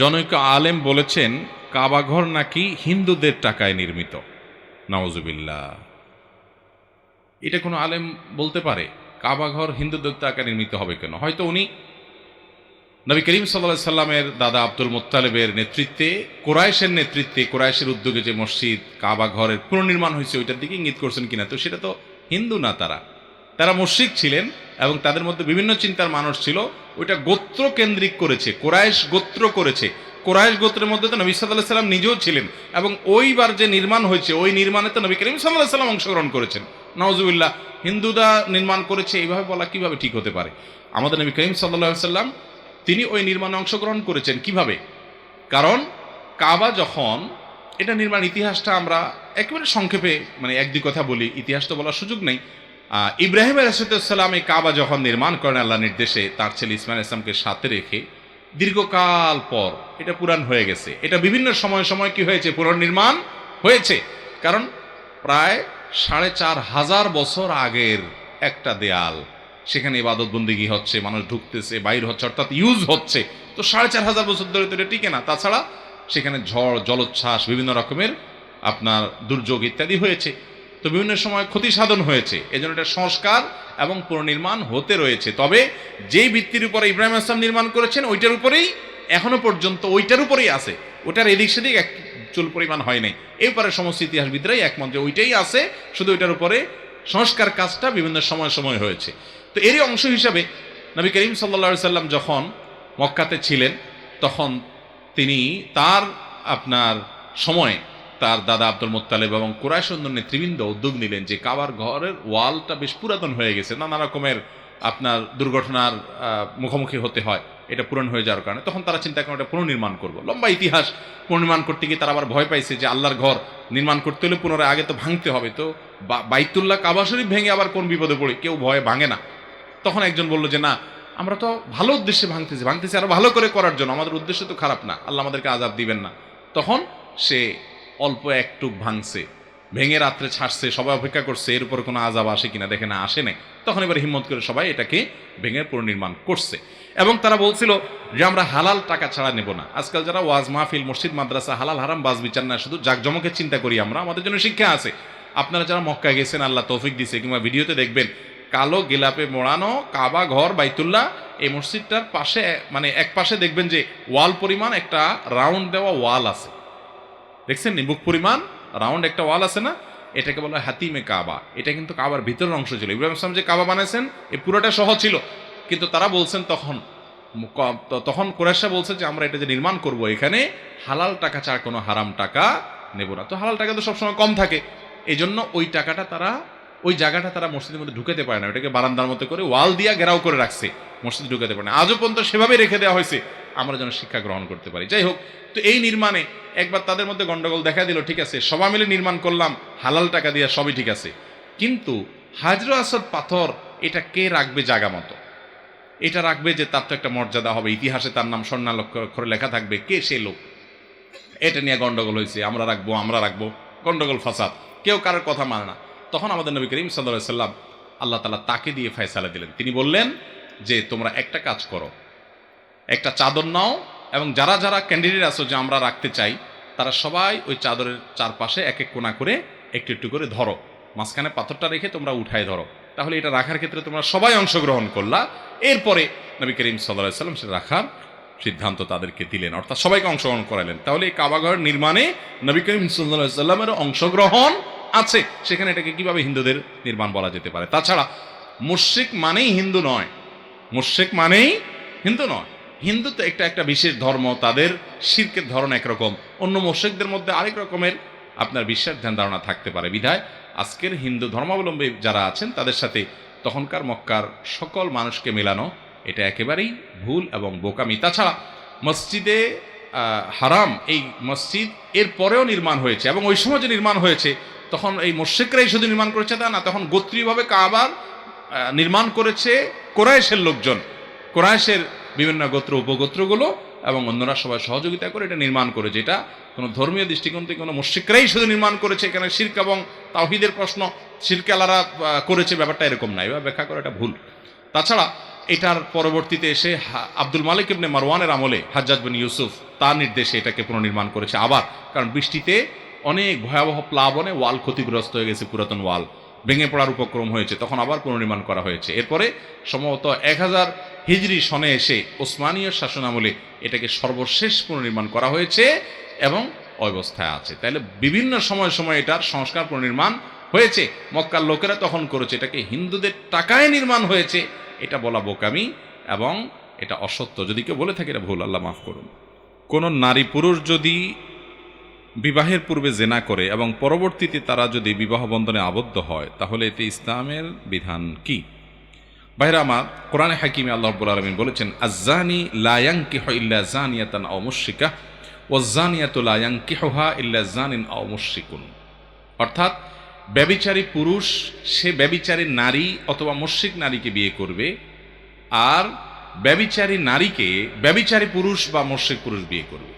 জনৈক আলেম বলেছেন কাবাঘর নাকি হিন্দুদের টাকায় নির্মিত। নাউজুবিল্লাহ। এটা কোনো আলেম বলতে পারে? কাবাঘর হিন্দুদের টাকায় নির্মিত হবে কেন? হয়তো উনি নবী করিম সাল্লাল্লাহু আলাইহি সাল্লামের দাদা আব্দুল মুত্তালিবের নেতৃত্বে, কুরাইশের নেতৃত্বে, কুরাইশের উদ্যোগে যে মসজিদ কাবাঘরের পুনর্নির্মাণ হয়েছে ওইটার দিকে ইঙ্গিত করছেন কিনা। তো সেটা তো হিন্দু না, তারা মুশরিক ছিলেন এবং তাদের মধ্যে বিভিন্ন চিন্তার মানুষ ছিল। ওইটা গোত্র কেন্দ্রিক করেছে, কুরাইশ গোত্র করেছে। কুরাইশ গোত্রের মধ্যে তো নবী সাল্লাল্লাহু আলাইহি সাল্লাম নিজেও ছিলেন এবং ওইবার যে নির্মাণ হয়েছে ওই নির্মাণে তো নবী করিম সাল্লাল্লাহু আলাইহি সাল্লাম অংশগ্রহণ করেছেন। নাউজুবিল্লাহ। হিন্দুরা নির্মাণ করেছে এইভাবে বলা কিভাবে ঠিক হতে পারে? আমাদের নবী করিম সাল্লাল্লাহু আলাইহি সাল্লাম তিনি ওই নির্মাণে অংশগ্রহণ করেছেন কিভাবে? কারণ কাবা যখন, এটা নির্মাণ ইতিহাসটা আমরা একেবারে সংক্ষেপে এক দুই কথা বলি, ইতিহাস তো বলার সুযোগ নেই। ইব্রাহিম আলাইহিসসালাম এই কাবা যখন নির্মাণ করেন আল্লাহর নির্দেশে, তার ছেলে ইসমাইল ইসলামকে সাথে রেখে, দীর্ঘকাল পর এটা পুরান হয়ে গেছে। এটা বিভিন্ন সময় সময় কি হয়েছে, পুনর্নির্মাণ হয়েছে। কারণ প্রায় ৪,৫০০ বছর আগের একটা দেয়াল, সেখানে ইবাদত বন্দেগী হচ্ছে, মানুষ ঢুকতেছে, বাইর হচ্ছে, অর্থাৎ ইউজ হচ্ছে। তো ৪,৫০০ বছর ধরে তো এটা টিকে না। তাছাড়া সেখানে ঝড়, জলোচ্ছ্বাস, বিভিন্ন রকমের আপনার দুর্যোগ ইত্যাদি হয়েছে। তো বিভিন্ন সময় ক্ষতি সাধন হয়েছে। এজন্য এটা সংস্কার এবং পুনর্নির্মাণ হতে রয়েছে। তবে যেই ভিত্তির উপরে ইব্রাহিম আসলাম নির্মাণ করেছেন ওইটার উপরেই এখনো পর্যন্ত, ওইটার উপরেই আছে। ওটার এদিক সেদিক এক চুল পরিমাণ হয় নাই। এরপরে সমস্ত ইতিহাসবিদরাই একমত যে ওইটাই আছে, শুধু ওইটার উপরে সংস্কার কাজটা বিভিন্ন সময় সময় হয়েছে। তো এরই অংশ হিসাবে নবী করিম সাল্লাল্লাহু আলাইহি সাল্লাম যখন মক্কাতে ছিলেন, তখন তিনি তার আপনার সময়ে তার দাদা আব্দুল মুত্তালিব এবং কুরাইশ নেতৃবৃন্দ উদ্যোগ নিলেন যে কাবার ঘরের ওয়ালটা বেশ পুরাতন হয়ে গেছে, নানা রকমের আপনার দুর্ঘটনার মুখোমুখি হতে হয় এটা পূরণ হয়ে যাওয়ার কারণে। তখন তারা চিন্তা করেন এটা পুনর্নির্মাণ করবো। লম্বা ইতিহাস। পুনর্নির্মাণ করতে গিয়ে তারা আবার ভয় পাইছে যে আল্লাহর ঘর নির্মাণ করতে হলে পুনরায় আগে তো ভাঙতে হবে। তো বাইতুল্লাহ কাবা শরীফ ভেঙে আবার কোন বিপদে পড়ি, কেউ ভয়ে ভাঙে না। তখন একজন বলল যে না, আমরা তো ভালো উদ্দেশ্যে ভাঙতেছি আরো ভালো করে করার জন্য, আমাদের উদ্দেশ্য তো খারাপ না, আল্লাহ আমাদেরকে আযাব দিবেন না। তখন সে অল্প একটু ভাঙছে, ভেঙে রাত্রে ছাড়ছে, সবাই অপেক্ষা করছে এর উপর কোনো আযাব আসে কিনা, দেখে না আসে নাই। তখন এবার হিম্মত করে সবাই এটাকে ভেঙে পুনর্নির্মাণ করছে। এবং তারা বলছিল যে আমরা হালাল টাকা ছাড়া নেব না। আজকাল যারা ওয়াজ মাহফিল, মসজিদ, মাদ্রাসা হালাল হারাম বাজ বিচার না, শুধু জাকজমকের চিন্তা করি আমরা, আমাদের জন্য শিক্ষা আছে। আপনারা যারা মক্কা গেছেন, আল্লাহ তৌফিক দিছে, কিংবা ভিডিওতে দেখবেন কালো গেলাপে মোড়ানো কাবা ঘর বাইতুল্লাহ, এই মসজিদটার পাশে এক পাশে দেখবেন যে ওয়াল পরিমাণ একটা রাউন্ড দেওয়া ওয়াল আছে। দেখছেন বুক পরিমাণ রাউন্ড একটা ওয়াল আছে না, এটাকে বলা হয় হাতিমে কাবা। এটা কিন্তু কাবার ভিতরের অংশ ছিল। ইব্রাহিম ইসলাম যে কাবা বানাইছেন এই পুরোটা সহ ছিল, কিন্তু তারা বলছেন তখন কুরাইশরা বলছে যে আমরা এটা যে নির্মাণ করব, এখানে হালাল টাকা ছাড়া কোনো হারাম টাকা নেব না। তো হালাল টাকা তো সবসময় কম থাকে, এই জন্য ওই টাকাটা তারা, ওই জায়গাটা তারা মসজিদের মধ্যে ঢুকাতে পারে না। ওটাকে বারান্দার মতো করে ওয়াল দিয়া ঘেরাও করে রাখছে, মসজিদে ঢুকাতে পারে না। আজও পর্যন্ত সেভাবে রেখে দেওয়া হয়েছে, আমরা যেন শিক্ষা গ্রহণ করতে পারি। যাই হোক, তো এই নির্মাণে একবার তাদের মধ্যে গন্ডগোল দেখা দিল। ঠিক আছে, সবাই মিলে নির্মাণ করলাম হালাল টাকা দিয়ে, সবই ঠিক আছে, কিন্তু হাজর আসদ পাথর এটা কে রাখবে জায়গা মতো? এটা রাখবে যে তার তো একটা মর্যাদা হবে, ইতিহাসে তার নাম স্বর্ণাক্ষরে লেখা থাকবে, কে সে লোক? এটা নিয়ে গন্ডগোল হয়েছে, আমরা রাখবো, গন্ডগোল ফাসাদ, কেউ কারোর কথা মানে না। তখন আমাদের নবী করিম সাল্লাল্লাহু আলাইহি সাল্লাম, আল্লাহ তাআলা তাকে দিয়ে ফয়সালা দিলেন। তিনি বললেন যে তোমরা একটা কাজ করো, একটা চাদর নাও এবং যারা যারা ক্যান্ডিডেট আছো যে আমরা রাখতে চাই, তারা সবাই ওই চাদরের চারপাশে এক এক কোণা করে একটু একটু করে ধরো, মাঝখানে পাথরটা রেখে তোমরা উঠায় ধরো। তাহলে এটা রাখার ক্ষেত্রে তোমরা সবাই অংশগ্রহণ করলা। এরপরে নবী করিম সাল্লাল্লাহু আলাইহি সাল্লাম সেটা রাখার সিদ্ধান্ত তাদেরকে দিলেন, অর্থাৎ সবাইকে অংশগ্রহণ করালেন। তাহলে এই কাবাঘর নির্মাণে নবী করিম সাল্লাল্লাহু আলাইহি সাল্লামের অংশগ্রহণ আছে। সেখানে এটাকে কিভাবে হিন্দুদের নির্মাণ বলা যেতে পারে? তাছাড়া মুশরিক মানেই হিন্দু নয়, মুশরিক মানেই হিন্দু নয়। হিন্দু তো একটা বিশেষ ধর্ম, তাদের শিরকের ধরন একরকম, অন্য মুশরিকদের মধ্যে আরেক রকমের আপনার বিশ্বাস ধ্যান ধারণা থাকতে পারে। বিধায় আজকের হিন্দু ধর্মাবলম্বী যারা আছেন তাদের সাথে তখনকার মক্কার সকল মানুষকে মেলানো এটা একেবারেই ভুল এবং বোকামি। তাছাড়া মসজিদে হারাম, এই মসজিদ এর পরেও নির্মাণ হয়েছে এবং ওই সময় যে নির্মাণ হয়েছে তখন এই মুশরিকরাই শুধু নির্মাণ করেছে তা না, তখন গোত্রীয়ভাবে কাবার নির্মাণ করেছে কুরাইশের লোকজন, কুরাইশের বিভিন্ন গোত্র উপগোত্রগুলো এবং অন্যরা সবাই সহযোগিতা করে এটা নির্মাণ করেছে। এটা কোনো ধর্মীয় দৃষ্টিকোণ থেকে কোনো মুশরিকরাই শুধু নির্মাণ করেছে, এখানে শিরক এবং তাওহীদের প্রশ্ন, শিরক আলারা করেছে ব্যাপারটা এরকম না, এভাবে ব্যাখ্যা করা এটা ভুল। তাছাড়া এটার পরবর্তীতে এসে আব্দুল মালিক ইবনে মারওয়ানের আমলে হাজ্জাজ বিন ইউসুফ তার নির্দেশে এটাকে পুনর্নির্মাণ করেছে আবার, কারণ বৃষ্টিতে অনেক ভয়াবহ প্লাবনে ওয়াল ক্ষতিগ্রস্ত হয়ে গেছে, পুরাতন ওয়াল ভেঙে পড়ার উপক্রম হয়েছে, তখন আবার পুনর্নির্মাণ করা হয়েছে। এরপরে সম্ভবত 1000 হিজরি সনে এসে ওসমানীয় শাসন আমলে এটাকে সর্বশেষ পুনর্নির্মাণ করা হয়েছে এবং অবস্থায় আছে। তাহলে বিভিন্ন সময় সময় এটার সংস্কার পুনর্নির্মাণ হয়েছে। মক্কার লোকেরা তখন করেছে, এটাকে হিন্দুদের টাকায় নির্মাণ হয়েছে, এটা বলা বোকামি এবং এটা অসত্য। যদি কেউ বলে থাকে এটা ভুল, আল্লাহ মাফ করুন। কোনো নারী পুরুষ যদি বিবাহের পূর্বে জেনা করে এবং পরবর্তীতে তারা যদি বিবাহ বন্ধনে আবদ্ধ হয়, তাহলে এতে ইসলামের বিধান কি? ভাইরা আমার, কোরআনে হাকিমে আল্লাহ রাব্বুল আলামিন বলেছেন, আয-যানি লা ইয়ানকিহু ইল্লা যানিয়াতান আও মুশরিকা ওয়াজ-যানিয়াতু লা ইয়ানকিহুহা ইল্লা যানিন আও মুশরিকুন। অর্থাৎ ব্যভিচারী পুরুষ সে ব্যভিচারী নারী অথবা মুশরিক নারীকে বিয়ে করবে, আর ব্যভিচারী নারীকে ব্যভিচারী পুরুষ বা মুশরিক পুরুষ বিয়ে করবে।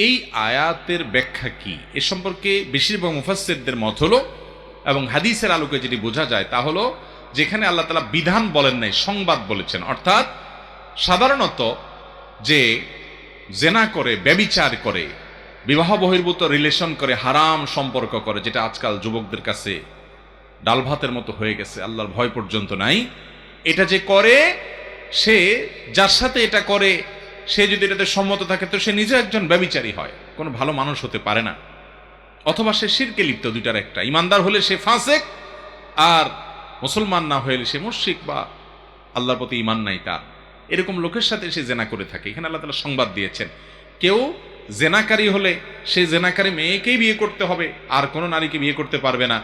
এই আয়াতের ব্যাখ্যা কি এ সম্পর্কে বেশিরভাগ মুফাসসিরদের মত হলো, এবং হাদিসের আলোকে যেটি বোঝা যায় তা হলো, যেখানে আল্লাহ তাআলা বিধান বলেন নাই, সংবাদ বলেছেন। অর্থাৎ সাধারণত যে জেনা করে, ব্যভিচার করে, বিবাহ বহির্ভূত রিলেশন করে, হারাম সম্পর্ক করে, যেটা আজকাল যুবকদের কাছে ডাল ভাতের মতো হয়ে গেছে, আল্লাহর ভয় পর্যন্ত নাই, এটা যে করে, সে যার সাথে এটা করে সে যদি এটাতে সম্মত থাকে তো সে নিজে একজন ব্যভিচারী হয়, কোনো ভালো মানুষ হতে পারে না। অথবা সে শিরকে লিপ্ত, দুইটার একটা। ইমানদার হলে সে ফাসেক, আর মুসলমান না হলে সে মুশরিক বা আল্লাহর প্রতি ঈমান নাই তার, এরকম লোকের সাথে সে জেনা করে থাকে। এখানে আল্লাহ তাআলা সংবাদ দিয়েছেন, কেউ জেনাকারী হলে সে জেনাকারী মেয়েকেই বিয়ে করতে হবে, আর কোনো নারীকে বিয়ে করতে পারবে না।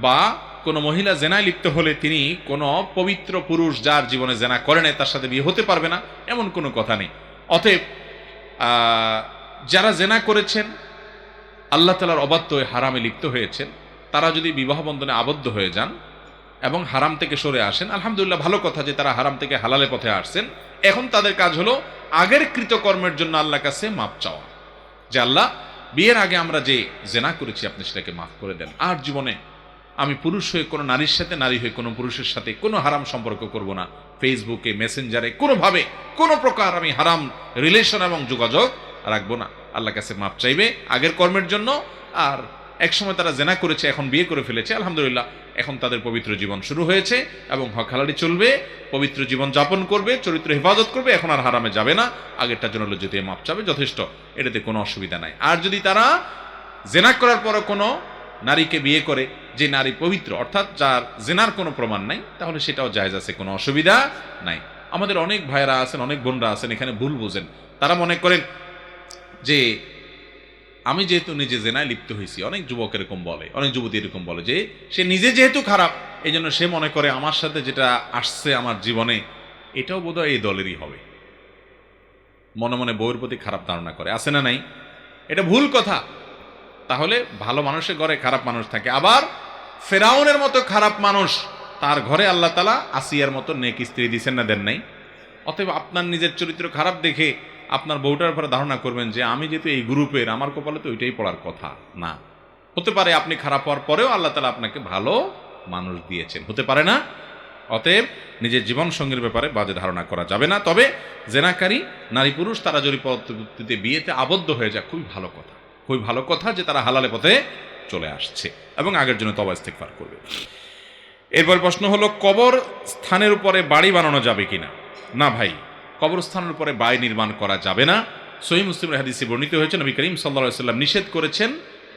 বা কোনো মহিলা জেনায় লিপ্ত হলে তিনি কোনো পবিত্র পুরুষ যার জীবনে জেনা করে নাই তার সাথে বিয়ে হতে পারবে না, এমন কোনো কথা নেই। অতএব যারা জেনা করেছেন, আল্লাহ তাআলার অবাধ্য হয়ে হারামে লিপ্ত হয়েছেন, তারা যদি বিবাহ বন্ধনে আবদ্ধ হয়ে যান এবং হারাম থেকে সরে আসেন, আলহামদুলিল্লাহ, ভালো কথা যে তারা হারাম থেকে হালালে পথে আসছেন। এখন তাদের কাজ হলো আগের কৃতকর্মের জন্য আল্লাহর কাছে মাপ চাওয়া, যে আল্লাহ, বিয়ের আগে আমরা যে জেনা করেছি আপনি সেটাকে মাফ করে দেন, আর জীবনে আমি পুরুষ হয়ে কোনো নারীর সাথে, নারী হয়ে কোনো পুরুষের সাথে কোনো হারাম সম্পর্ক করব না, ফেসবুকে, মেসেঞ্জারে কোনোভাবে কোনো প্রকার আমি হারাম রিলেশন এবং যোগাযোগ রাখবো না। আল্লাহর কাছে মাপ চাইবে আগের কর্মের জন্য। আর একসময় তারা জেনা করেছে, এখন বিয়ে করে ফেলেছে, আলহামদুলিল্লাহ, এখন তাদের পবিত্র জীবন শুরু হয়েছে এবং হক হালালি চলবে, পবিত্র জীবন যাপন করবে, চরিত্র হেফাজত করবে, এখন আর হারামে যাবে না, আগেরটার জন্য লজ্জিত মাপ চাবে, যথেষ্ট, এটাতে কোনো অসুবিধা নাই। আর যদি তারা জেনা করার পরও কোনো নারীকে বিয়ে করে, যে নারী পবিত্র, অর্থাৎ যার জেনার কোনো প্রমাণ নাই, তাহলে সেটাও জায়েজ আছে, কোনো অসুবিধা নাই। আমাদের অনেক ভাইরা আছেন, অনেক বোনরা আছেন, এখানে ভুল বোঝেন। তারা মনে করেন যে আমি যেহেতু নিজে জেনায় লিপ্ত হয়েছি, অনেক যুবক এরকম বলে, অনেক যুবতী এরকম বলে, যে সে নিজে যেহেতু খারাপ এই জন্য সে মনে করে আমার সাথে যেটা আসছে আমার জীবনে এটাও বোধহয় এই দলেরই হবে। মনে মনে বউয়ের প্রতি খারাপ ধারণা করে, আছে না নাই? এটা ভুল কথা। তাহলে ভালো মানুষের ঘরে খারাপ মানুষ থাকে, আবার ফেরাউনের মতো খারাপ মানুষ তার ঘরে আল্লাহ তাআলা আসিয়ার মতো নেক স্ত্রী দিয়েছেন না, দেন নাই? অতএব আপনার নিজের চরিত্র খারাপ দেখে আপনার বউটার উপরে ধারণা করবেন যে আমি যেহেতু এই গ্রুপের, আমার কপালে তো ওইটাই পড়ার কথা না। হতে পারে আপনি খারাপ হওয়ার পরেও আল্লাহ তাআলা আপনাকে ভালো মানুষ দিয়েছেন, হতে পারে না? অতএব নিজের জীবন সঙ্গীর ব্যাপারে বাজে ধারণা করা যাবে না। তবে জেনাকারী নারী পুরুষ তারা যদি পরবর্তীতে বিয়েতে আবদ্ধ হয়ে যায়, খুবই ভালো কথা, খুবই ভালো কথা যে তারা হালালে পথে চলে আসছে এবং আগের জন্য তওবা ইস্তেগফার করবে। এরপর প্রশ্ন হলো, কবর স্থানের উপরে বাড়ি বানানো যাবে কিনা? না ভাই, কবরস্থানের উপরে বাড়ি নির্মাণ করা যাবে না। সহিহ মুসলিমের হাদিসে বর্ণিত হয়েছে, নবী করিম সাল্লাল্লাহু আলাইহি ওয়াসাল্লাম নিষেধ করেছেন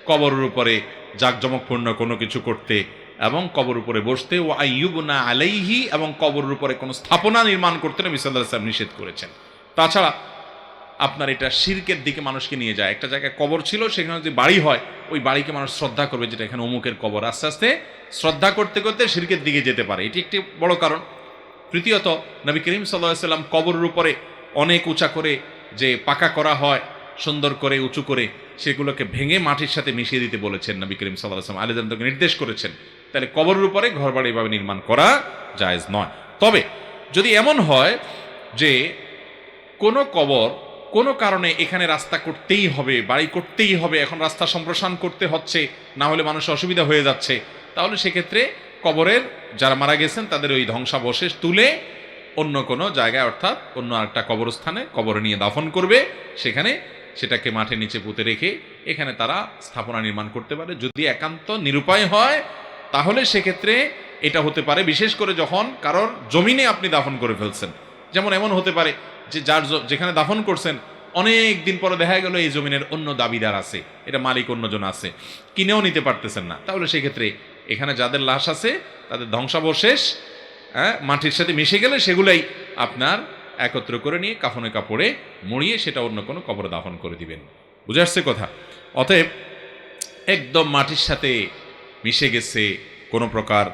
কবরের উপরে জাঁকজমকপূর্ণ কোনো কিছু করতে এবং কবর উপরে বসতে, ও আইয়ুবনা আলাইহি, এবং কবরের উপরে কোনো স্থাপনা নির্মাণ করতে নবী সাল্লাল্লাহু আলাইহি ওয়াসাল্লাম নিষেধ করেছেন। তাছাড়া আপনার এটা শিরকের দিকে মানুষকে নিয়ে যায়। একটা জায়গায় কবর ছিল, সেখানে যদি বাড়ি হয়, ওই বাড়িকে মানুষ শ্রদ্ধা করবে, যেটা এখানে অমুকের কবর, আস্তে আস্তে শ্রদ্ধা করতে করতে শিরকের দিকে যেতে পারে, এটি একটি বড় কারণ। তৃতীয়ত, নবী করিম সাল্লাল্লাহু আলাইহি ওয়াসাল্লাম কবরের উপরে অনেক উঁচা করে যে পাকা করা হয়, সুন্দর করে উঁচু করে, সেগুলোকে ভেঙে মাটির সাথে মিশিয়ে দিতে বলেছেন নবী করিম সাল্লাল্লাহু আলাইহি ওয়াসাল্লাম, আলী রাদিয়াল্লাহু আনহুকে নির্দেশ করেছেন। তাহলে কবরের উপরে ঘরবাড়ি এভাবে নির্মাণ করা জায়েজ নয়। তবে যদি এমন হয় যে কোনো কবর কোনো কারণে এখানে রাস্তা করতেই হবে, বাড়ি করতেই হবে, এখন রাস্তা সম্প্রসারণ করতে হচ্ছে, না হলে মানুষের অসুবিধা হয়ে যাচ্ছে, তাহলে সেক্ষেত্রে কবরের যারা মারা গেছেন তাদের ওই ধ্বংসাবশেষ তুলে অন্য কোনো জায়গায় অর্থাৎ অন্য আরেকটা কবরস্থানে কবরে নিয়ে দাফন করবে, সেখানে সেটাকে মাঠের নিচে পুঁতে রেখে এখানে তারা স্থাপনা নির্মাণ করতে পারে। যদি একান্ত নিরুপায় হয় তাহলে সেক্ষেত্রে এটা হতে পারে, বিশেষ করে যখন কারোর জমিনে আপনি দাফন করে ফেলছেন। যেমন এমন হতে পারে যে যেখানে দাফন করছেন অনেক দিন পরে দেখা গেল এই জমিনের অন্য দাবিদার আছে, এটা মালিক অন্যজন আছে, কিনেও নিতে পারতেছেন না, তাহলে সেক্ষেত্রে এখানে যাদের লাশ আছে তাদের ধ্বংসাবশেষ মাটির সাথে মিশে গেলে সেগুলাই আপনার একত্র করে নিয়ে কাফনে কাপড়ে মুড়িয়ে সেটা অন্য কোনো কবরে দাফন করে দিবেন। বুঝে আসছে কথা? অতএব একদম মাটির সাথে মিশে গেছে, কোনো প্রকার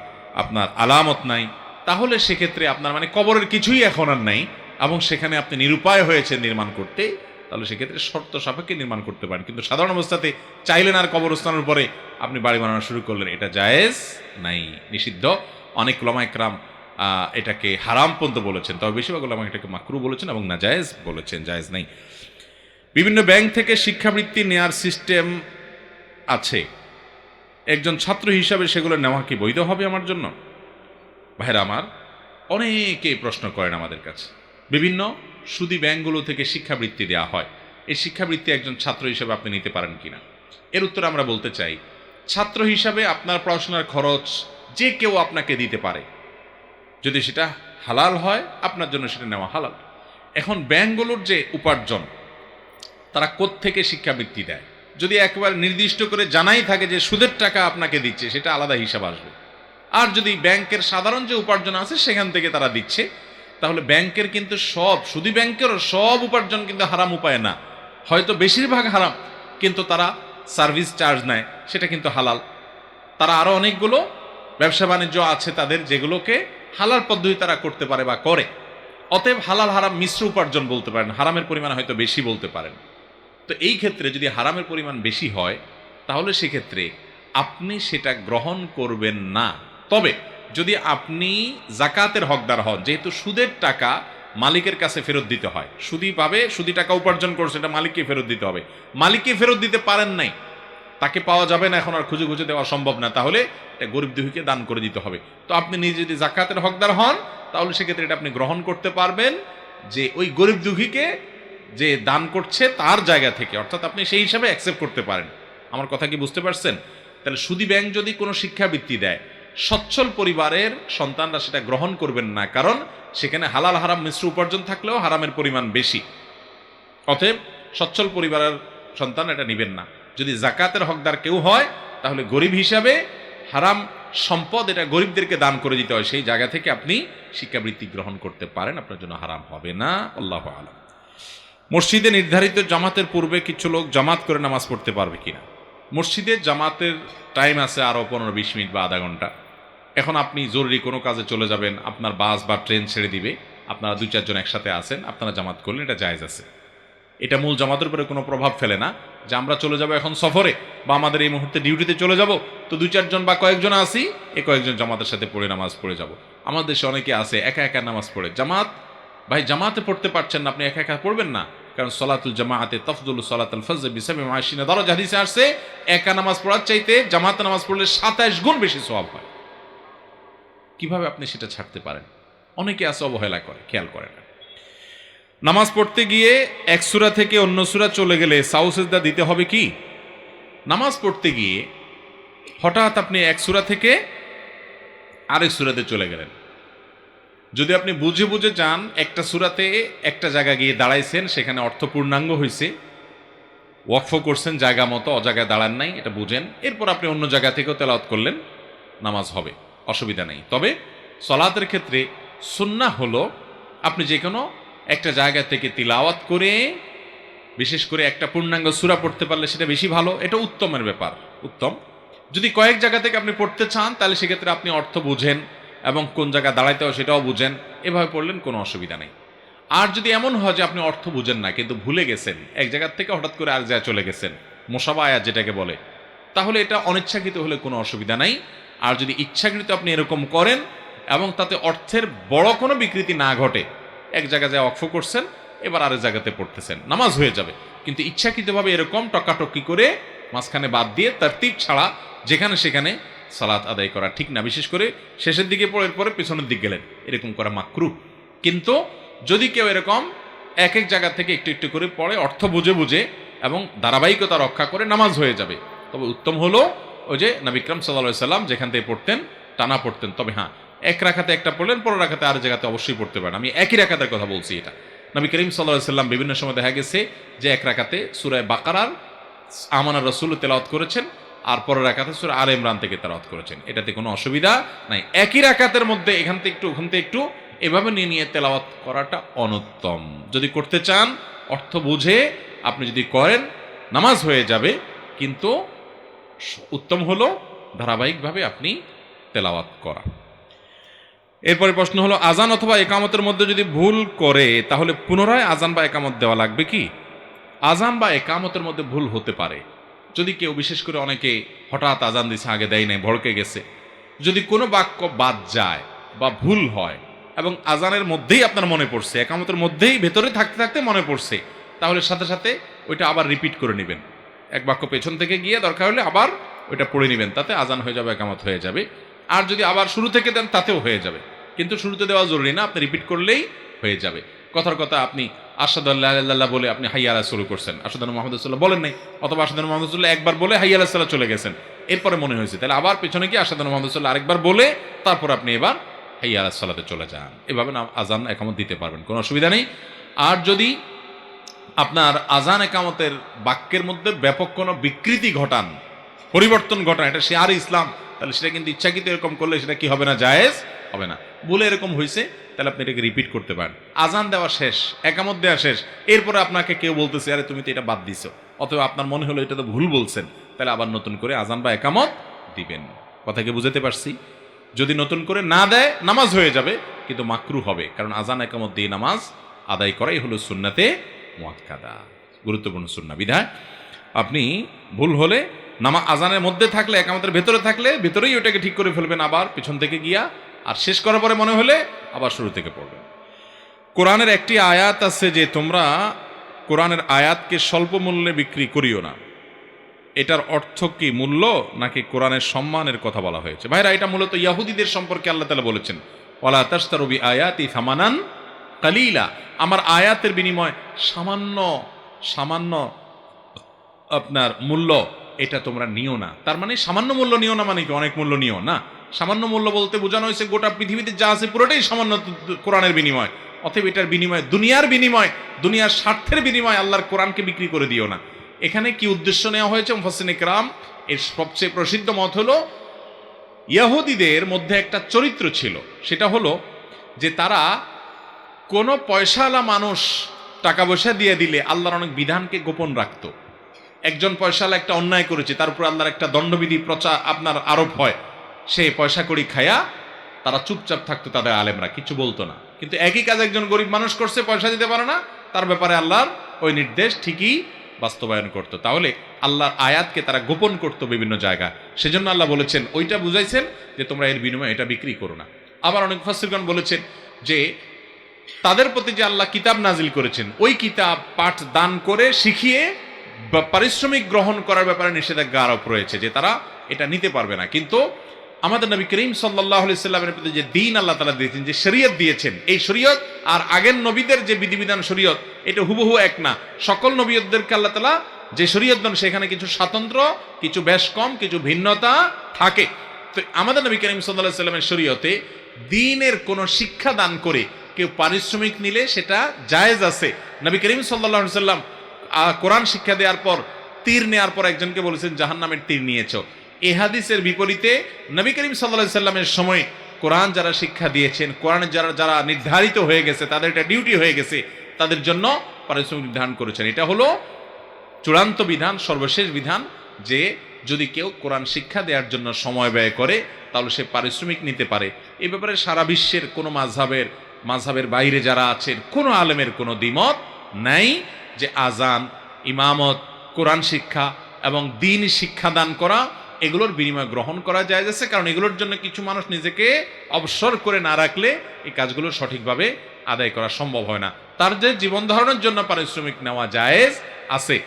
আপনার আলামত নাই, তাহলে সেক্ষেত্রে আপনার মানে কবরের কিছুই এখন আর নাই এবং সেখানে আপনি নিরুপায় হয়েছে নির্মাণ করতে, তাহলে সেক্ষেত্রে শর্ত সাপেক্ষে নির্মাণ করতে পারেন। কিন্তু সাধারণ অবস্থাতে চাইলেন আর কবরস্থানের পরে আপনি বাড়ি বানানো শুরু করলেন, এটা জায়েজ নাই, নিষিদ্ধ। অনেক উলামা ইকরাম এটাকে হারাম পর্যন্ত বলেছেন, তবে বেশিরভাগ উলামা এটাকে মাকরু বলেছেন এবং নাজায়েজ বলেছেন, জায়েজ নাই। বিভিন্ন ব্যাংক থেকে শিক্ষাবৃত্তি নেয়ার সিস্টেম আছে, একজন ছাত্র হিসাবে সেগুলো নেওয়া কি বৈধ হবে আমার জন্য? ভাইরা আমার, অনেকে প্রশ্ন করেন আমাদের কাছে, বিভিন্ন সুদী ব্যাংকগুলো থেকে শিক্ষাবৃত্তি দেওয়া হয়, এই শিক্ষাবৃত্তি একজন ছাত্র হিসাবে আপনি নিতে পারেন কিনা? এর উত্তর আমরা বলতে চাই, ছাত্র হিসাবে আপনার পড়াশোনার খরচ যে কেউ আপনাকে দিতে পারে, যদি সেটা হালাল হয় আপনার জন্য সেটা নেওয়া হালাল। এখন ব্যাংকগুলোর যে উপার্জন, তারা কোত্থেকে শিক্ষাবৃত্তি দেয়, যদি একেবারে নির্দিষ্ট করে জানাই থাকে যে সুদের টাকা আপনাকে দিচ্ছে, সেটা আলাদা হিসাব আসবে। আর যদি ব্যাংকের সাধারণ যে উপার্জন আছে সেখান থেকে তারা দিচ্ছে, তাহলে ব্যাংকের কিন্তু সব, শুধু ব্যাংকেরও সব উপার্জন কিন্তু হারাম উপায় না, হয়তো বেশিরভাগ হারাম, কিন্তু তারা সার্ভিস চার্জ নেয়, সেটা কিন্তু হালাল। তারা আরো অনেকগুলো ব্যবসা বাণিজ্য আছে তাদের, যেগুলোকে হালাল পদ্ধতি তারা করতে পারে বা করে। অতএব হালাল হারাম মিশ্র উপার্জন বলতে পারেন, হারামের পরিমাণ হয়তো বেশি বলতে পারেন। তো এই ক্ষেত্রে যদি হারামের পরিমাণ বেশি হয় তাহলে সেক্ষেত্রে আপনি সেটা গ্রহণ করবেন না। তবে যদি আপনি জাকাতের হকদার হন, যেহেতু সুদের টাকা মালিকের কাছে ফেরত দিতে হয়, সুদি পাবে, সুদি টাকা উপার্জন করছে, এটা মালিককে ফেরত দিতে হবে, মালিককে ফেরত দিতে পারেন নাই, তাকে পাওয়া যাবে না, এখন আর খুঁজে খুঁজে দেওয়া সম্ভব না, তাহলে এটা গরিব দুঃখীকে দান করে দিতে হবে। তো আপনি নিজে যদি জাকাতের হকদার হন তাহলে সেক্ষেত্রে এটা আপনি গ্রহণ করতে পারবেন, যে ওই গরিব দুঃখীকে যে দান করছে তার জায়গা থেকে, অর্থাৎ আপনি সেই হিসাবে অ্যাকসেপ্ট করতে পারেন। আমার কথা কি বুঝতে পারছেন? তাহলে সুদী ব্যাংক যদি কোনো শিক্ষাবৃত্তি দেয়, সচ্ছল পরিবারের সন্তানরা সেটা গ্রহণ করবেন না, কারণ সেখানে হালাল হারাম মিশ্র উপার্জন থাকলেও হারামের পরিমাণ বেশি। অতএব সচ্ছল পরিবারের সন্তান এটা নেবেন না। যদি জাকাতের হকদার কেউ হয় তাহলে গরিব হিসাবে হারাম সম্পদ এটা গরিবদেরকে দান করে দিতে হয়, সেই জায়গা থেকে আপনি শিক্ষাবৃত্তি গ্রহণ করতে পারেন, আপনার জন্য হারাম হবে না। আল্লাহু আলাম। মসজিদে নির্ধারিত জামাতের পূর্বে কিছু লোক জামাত করে নামাজ পড়তে পারবে কিনা? মসজিদের জামাতের টাইম আছে আরো 15-20 মিনিট বা আধা ঘন্টা। এখন আপনি জরুরি কোনো কাজে চলে যাবেন, আপনার বাস বা ট্রেন ছেড়ে দিবে, আপনারা 2-4 জন একসাথে আছেন, আপনারা জামাত করলেন, এটা জায়েজ আছে। এটা মূল জামাতের উপরে কোনো প্রভাব ফেলে না, যে আমরা চলে যাব এখন সফরে বা আমাদের এই মুহূর্তে ডিউটিতে চলে যাব, তো 2-4 জন বা কয়েকজন আসি, এই কয়েকজন জামাতের সাথে পড়ে নামাজ পড়ে যাব। আমাদের দেশে অনেকে আছে একা একা নামাজ পড়ে। জামাত ভাই, জামাতে পড়তে পারছেন না, আপনি একা একা পড়বেন না, কারণ সলাতুল জামাআতে তাফদুলু সলাতুল ফজর বি 27 দারাজা হাদিসে আসছে, একা নামাজ পড়ার চাইতে জামাতে নামাজ পড়লে 27 গুণ বেশি সওয়াব হয়। কিভাবে আপনি সেটা ছাড়তে পারেন? অনেকে আছে অবহেলা করে, খেয়াল করে না। নামাজ পড়তে গিয়ে এক সূরা থেকে অন্য সূরা চলে গেলে সাউ সিজদা দিতে হবে কি? নামাজ পড়তে গিয়ে হঠাৎ আপনি এক সূরা থেকে আরেক সূরাতে চলে গেলেন, যদি আপনি বুঝে বুঝে যান, একটা সূরাতে একটা জায়গা গিয়ে দাঁড়াইছেন, সেখানে অর্থ পূর্ণাঙ্গ হয়েছে, ওয়াকফ করছেন জায়গা মতো, অজায়গায় দাঁড়ান নাই, এটা বুঝেন, এরপর আপনি অন্য জায়গা থেকেও তেলাওয়াত করলেন, নামাজ হবে, অসুবিধা নেই। তবে সলাতের ক্ষেত্রে সুন্নাহ হলো আপনি যে কোনো একটা জায়গা থেকে তিলাওয়াত করে, বিশেষ করে একটা পূর্ণাঙ্গ সূরা পড়তে পারলে সেটা বেশি ভালো, এটা উত্তমের ব্যাপার, উত্তম। যদি কয়েক জায়গা থেকে আপনি পড়তে চান তাহলে সেক্ষেত্রে আপনি অর্থ বুঝেন এবং কোন জায়গায় দাঁড়াইতে হয় সেটাও বুঝেন, এভাবে পড়লেন, কোনো অসুবিধা নেই। আর যদি এমন হয় যে আপনি অর্থ বুঝেন না কিন্তু ভুলে গেছেন, এক জায়গার থেকে হঠাৎ করে আর জায়গায় চলে গেছেন, মুসাবা আয়াত যেটাকে বলে, তাহলে এটা অনিচ্ছাকৃত হলে কোনো অসুবিধা নাই। আর যদি ইচ্ছাকৃত আপনি এরকম করেন এবং তাতে অর্থের বড় কোনো বিকৃতি না ঘটে, এক জায়গায় যায় ওয়াকফ করছেন, এবার আরেক জায়গাতে পড়তেছেন, নামাজ হয়ে যাবে। কিন্তু ইচ্ছাকৃতভাবে এরকম টকাটকি করে মাঝখানে বাদ দিয়ে তারতিব ছাড়া যেখানে সেখানে সালাত আদায় করা ঠিক না, বিশেষ করে শেষের দিকে পড়ে পরে পেছনের দিক গেলেন, এরকম করা মাকরুহ। কিন্তু যদি কেউ এরকম এক এক জায়গা থেকে একটু একটু করে পড়ে, অর্থ বুঝে বুঝে এবং ধারাবাহিকতা রক্ষা করে, নামাজ হয়ে যাবে। তবে উত্তম হলো ওই যে নবী আকরাম সাল্লাল্লাহু আলাইহি সাল্লাম যেখান থেকে পড়তেন টানা পড়তেন। তবে হ্যাঁ, এক রাকাতে একটা পড়লেন, পরের রাকাতে আর জায়গাতে অবশ্যই পড়তে পারেন। আমি একই রাকাতের কথা বলছি। এটা নবী করিম সাল্লাল্লাহু আলাইহি সাল্লাম বিভিন্ন সময় দেখা গেছে যে এক রাকাতে সূরা বাকারার আমানার রাসূল তেলাওয়াত করেছেন, আর পরের রাকাতে সূরা আলে ইমরান থেকে তেলাওয়াত করেছেন। এটাতে কোনো অসুবিধা নাই। একই রাকাতের মধ্যে এখান থেকে একটু ওখান থেকে একটু এভাবে নিয়ে নিয়ে তেলাওয়াত করাটা অনুত্তম। যদি করতে চান অর্থ বুঝে আপনি যদি করেন নামাজ হয়ে যাবে, কিন্তু উত্তম হলো ধারাবাহিকভাবে আপনি তেলাওয়াত করা। এরপরে প্রশ্ন হলো, আজান অথবা একামতের মধ্যে যদি ভুল করে তাহলে পুনরায় আজান বা একামত দেওয়া লাগবে কি? আজান বা একামতের মধ্যে ভুল হতে পারে। যদি কেউ, বিশেষ করে অনেকে হঠাৎ আজান দিছে, আগে দেয় নাই, ভড়কে গেছে, যদি কোনো বাক্য বাদ যায় বা ভুল হয় এবং আজানের মধ্যেই আপনার মনে পড়ছে, একামতের মধ্যেই ভেতরে থাকতে থাকতে মনে পড়ছে, তাহলে সাথে সাথে ওইটা আবার রিপিট করে নেবেন। এক বাক্য পেছন থেকে গিয়ে দরকার হলে আবার ওইটা পড়ে নেবেন, তাতে আজান হয়ে যাবে, একামত হয়ে যাবে। আর যদি আবার শুরু থেকে দেন তাতেও হয়ে যাবে, কিন্তু শুরুতে দেওয়া জরুরি না, আপনি রিপিট করলেই হয়ে যাবে। কথার কথা, আপনি আশহাদু আল্লা ইলাহা ইল্লাল্লাহ বলে আপনি হাইয়া আলা শুরু করছেন, আশহাদু আন্না মুহাম্মাদুর রাসূলুল্লাহ বলেন নাই, অথবা আশহাদু আন্না মুহাম্মাদুর রাসূলুল্লাহ একবার বলে হাইয়া আলা সালাত চলে গেছেন, এরপরে মনে হয়েছে, তাহলে আবার পেছনে গিয়ে আশহাদু আন্না মুহাম্মাদুর রাসূলুল্লাহ আরেকবার বলে তারপর আপনি এবার হাইয়া আলা সালাতে চলে যান। এভাবে আজান একামত দিতে পারবেন, কোনো অসুবিধা নেই। আর যদি আপনার আজান একামতের বাক্যের মধ্যে ব্যাপক কোনো বিকৃতি ঘটান, পরিবর্তন ঘটান, এটা শিআর ইসলাম, তাহলে সেটা কিন্তু ইচ্ছাকৃত এরকম করলে সেটা কি হবে না? জায়েজ হবে না। বলে এরকম হয়েছে, তাহলে আপনি এটাকে রিপিট করতে পারেন। আজান দেওয়া শেষ, একামত দেওয়া শেষ, এরপরে আপনাকে কেউ বলতেছে আরে তুমি তো এটা বাদ দিছো, অথবা আপনার মনে হলো এটা তো ভুল বলছেন, তাহলে আবার নতুন করে আজান বা একামত দিবেন। কথা কি বুঝাতে পারছি? যদি নতুন করে না দেয় নামাজ হয়ে যাবে, কিন্তু মাকরু হবে, কারণ আজান একামত দিয়ে নামাজ আদায় করাই হলো সুন্নাতে মুআক্কাদা, গুরুত্বপূর্ণ সুন্নাহ। বিধায় আপনি ভুল হলে আজানের মধ্যে থাকলে, একামতের ভেতরে থাকলে ভেতরেই ওটাকে ঠিক করে ফেলবেন, আবার পিছন থেকে গিয়া, আর শেষ করার পরে মনে হলে আবার শুরু থেকে পড়বেন। কোরআনের একটি আয়াত আছে যে তোমরা কোরআনের আয়াতকে স্বল্প মূল্যে বিক্রি করিও না। এটার অর্থ কি? মূল্য নাকি কোরআনের সম্মানের কথা বলা হয়েছে? ভাইরা, এটা মূলত ইয়াহুদীদের সম্পর্কে আল্লাহ তাআলা বলেছেন, ওয়ালা তাশতারু বিআয়াতি সামানান কালিলা, আমার আয়াতের বিনিময় সামান্য সামান্য আপনার মূল্য এটা তোমরা নিও না। তার মানে সামান্য মূল্য নিও না মানে কি অনেক মূল্য নিও না? সামান্য মূল্য বলতে বোঝানো হয়েছে গোটা পৃথিবীতে যা আছে পুরোটাই সামান্য কোরআনের বিনিময়। অতএব এটার বিনিময়, দুনিয়ার বিনিময়, দুনিয়ার স্বার্থের বিনিময় আল্লাহর কোরআনকে বিক্রি করে দিও না। এখানে কি উদ্দেশ্য নেওয়া হয়েছে? মুফাসসিরিনে কেরাম এর সবচেয়ে প্রসিদ্ধ মত হলো, ইহুদিদের মধ্যে একটা চরিত্র ছিল, সেটা হলো যে তারা কোনো পয়সাওয়ালা মানুষ টাকা পয়সা দিয়ে দিলে আল্লাহর অনেক বিধানকে গোপন রাখত। একজন পয়সাওয়ালা একটা অন্যায় করেছে, তার উপর আল্লাহর একটা দণ্ডবিধি আপনার আরোপ হয়, সে পয়সা কড়ি খায়া তারা চুপচাপ থাকতো, তাদের আলেমরা কিছু বলতো না। কিন্তু একই কাজ একজন গরিব মানুষ করছে, পয়সা দিতে পারে না, তার ব্যাপারে আল্লাহর ওই নির্দেশ ঠিকই বাস্তবায়ন করতো। তাহলে আল্লাহর আয়াতকে তারা গোপন করতো বিভিন্ন জায়গায়। সেজন্য আল্লাহ বলেছেন, ওইটা বুঝাইছেন যে তোমরা এর বিনিময়ে এটা বিক্রি করো না। আবার অনেক মুফাসসিরগণ বলেছেন যে তাদের প্রতি যে আল্লাহ কিতাব নাজিল করেছেন, ওই কিতাব পাঠ দান করে শিখিয়ে পারিশ্রমিক গ্রহণ করার ব্যাপারে নিষেধাজ্ঞা আরোপ রয়েছে, যে তারা এটা নিতে পারবে না। কিন্তু আমাদের নবী করিম সাল্লাল্লাহু আলাইহি সাল্লামের প্রতি যে দ্বীন আল্লাহ তাআলা দিয়েছেন, যে শরীয়ত দিয়েছেন, এই শরীয়ত আর আগের নবীদের যে বিধিবিধান শরীয়ত, এটা হুবহু এক না। সকল নবীদেরকে আল্লাহ তাআলা যে শরীয়ত দেন সেখানে কিছু স্বাতন্ত্র, কিছু বেশ কম, কিছু ভিন্নতা থাকে। তো আমাদের নবী করিম সাল্লাল্লাহু আলাইহি সাল্লামের শরীয়তে দ্বীনের কোনো শিক্ষা দান করে কেউ পারিশ্রমিক নিলে সেটা জায়েজ আছে। নবী করিম সাল্লাল্লাহু আলাইহি সাল্লাম কোরআন শিক্ষা দেওয়ার পর তীর নেওয়ার পর একজনকে বলেছেন জাহান্নামের তীর নিয়েছো। এই হাদিসের বিপরীতে নবী করিম সাল্লাল্লাহু আলাইহি সাল্লামের সময় কোরআন যারা শিক্ষা দিয়েছেন, কোরআনে যারা নির্ধারিত হয়ে গেছে, তাদের এটা ডিউটি হয়ে গেছে, তাদের জন্য পারিশ্রমিক নির্ধারণ করেছেন। এটা হলো চূড়ান্ত বিধান, সর্বশেষ বিধান, যে যদি কেউ কোরআন শিক্ষা দেওয়ার জন্য সময় ব্যয় করে তাহলে সে পারিশ্রমিক নিতে পারে। এই ব্যাপারে সারা বিশ্বের কোনো মাযহাবের বাইরে যারা আছেন কোনো আলেমের কোনো দ্বিমত নাই যে আজান, ইমামত, কোরআন শিক্ষা এবং দ্বীন শিক্ষাদান করা, এগুলোর বিনিময় গ্রহণ করা যায় আছে। কারণ এগুলোর জন্য কিছু মানুষ নিজেকে অবসর করে না রাখলে এই কাজগুলো সঠিকভাবে আদায় করা সম্ভব হয় না। তার যে জীবন ধারণের জন্য পারিশ্রমিক নেওয়া জায়েজ আছে।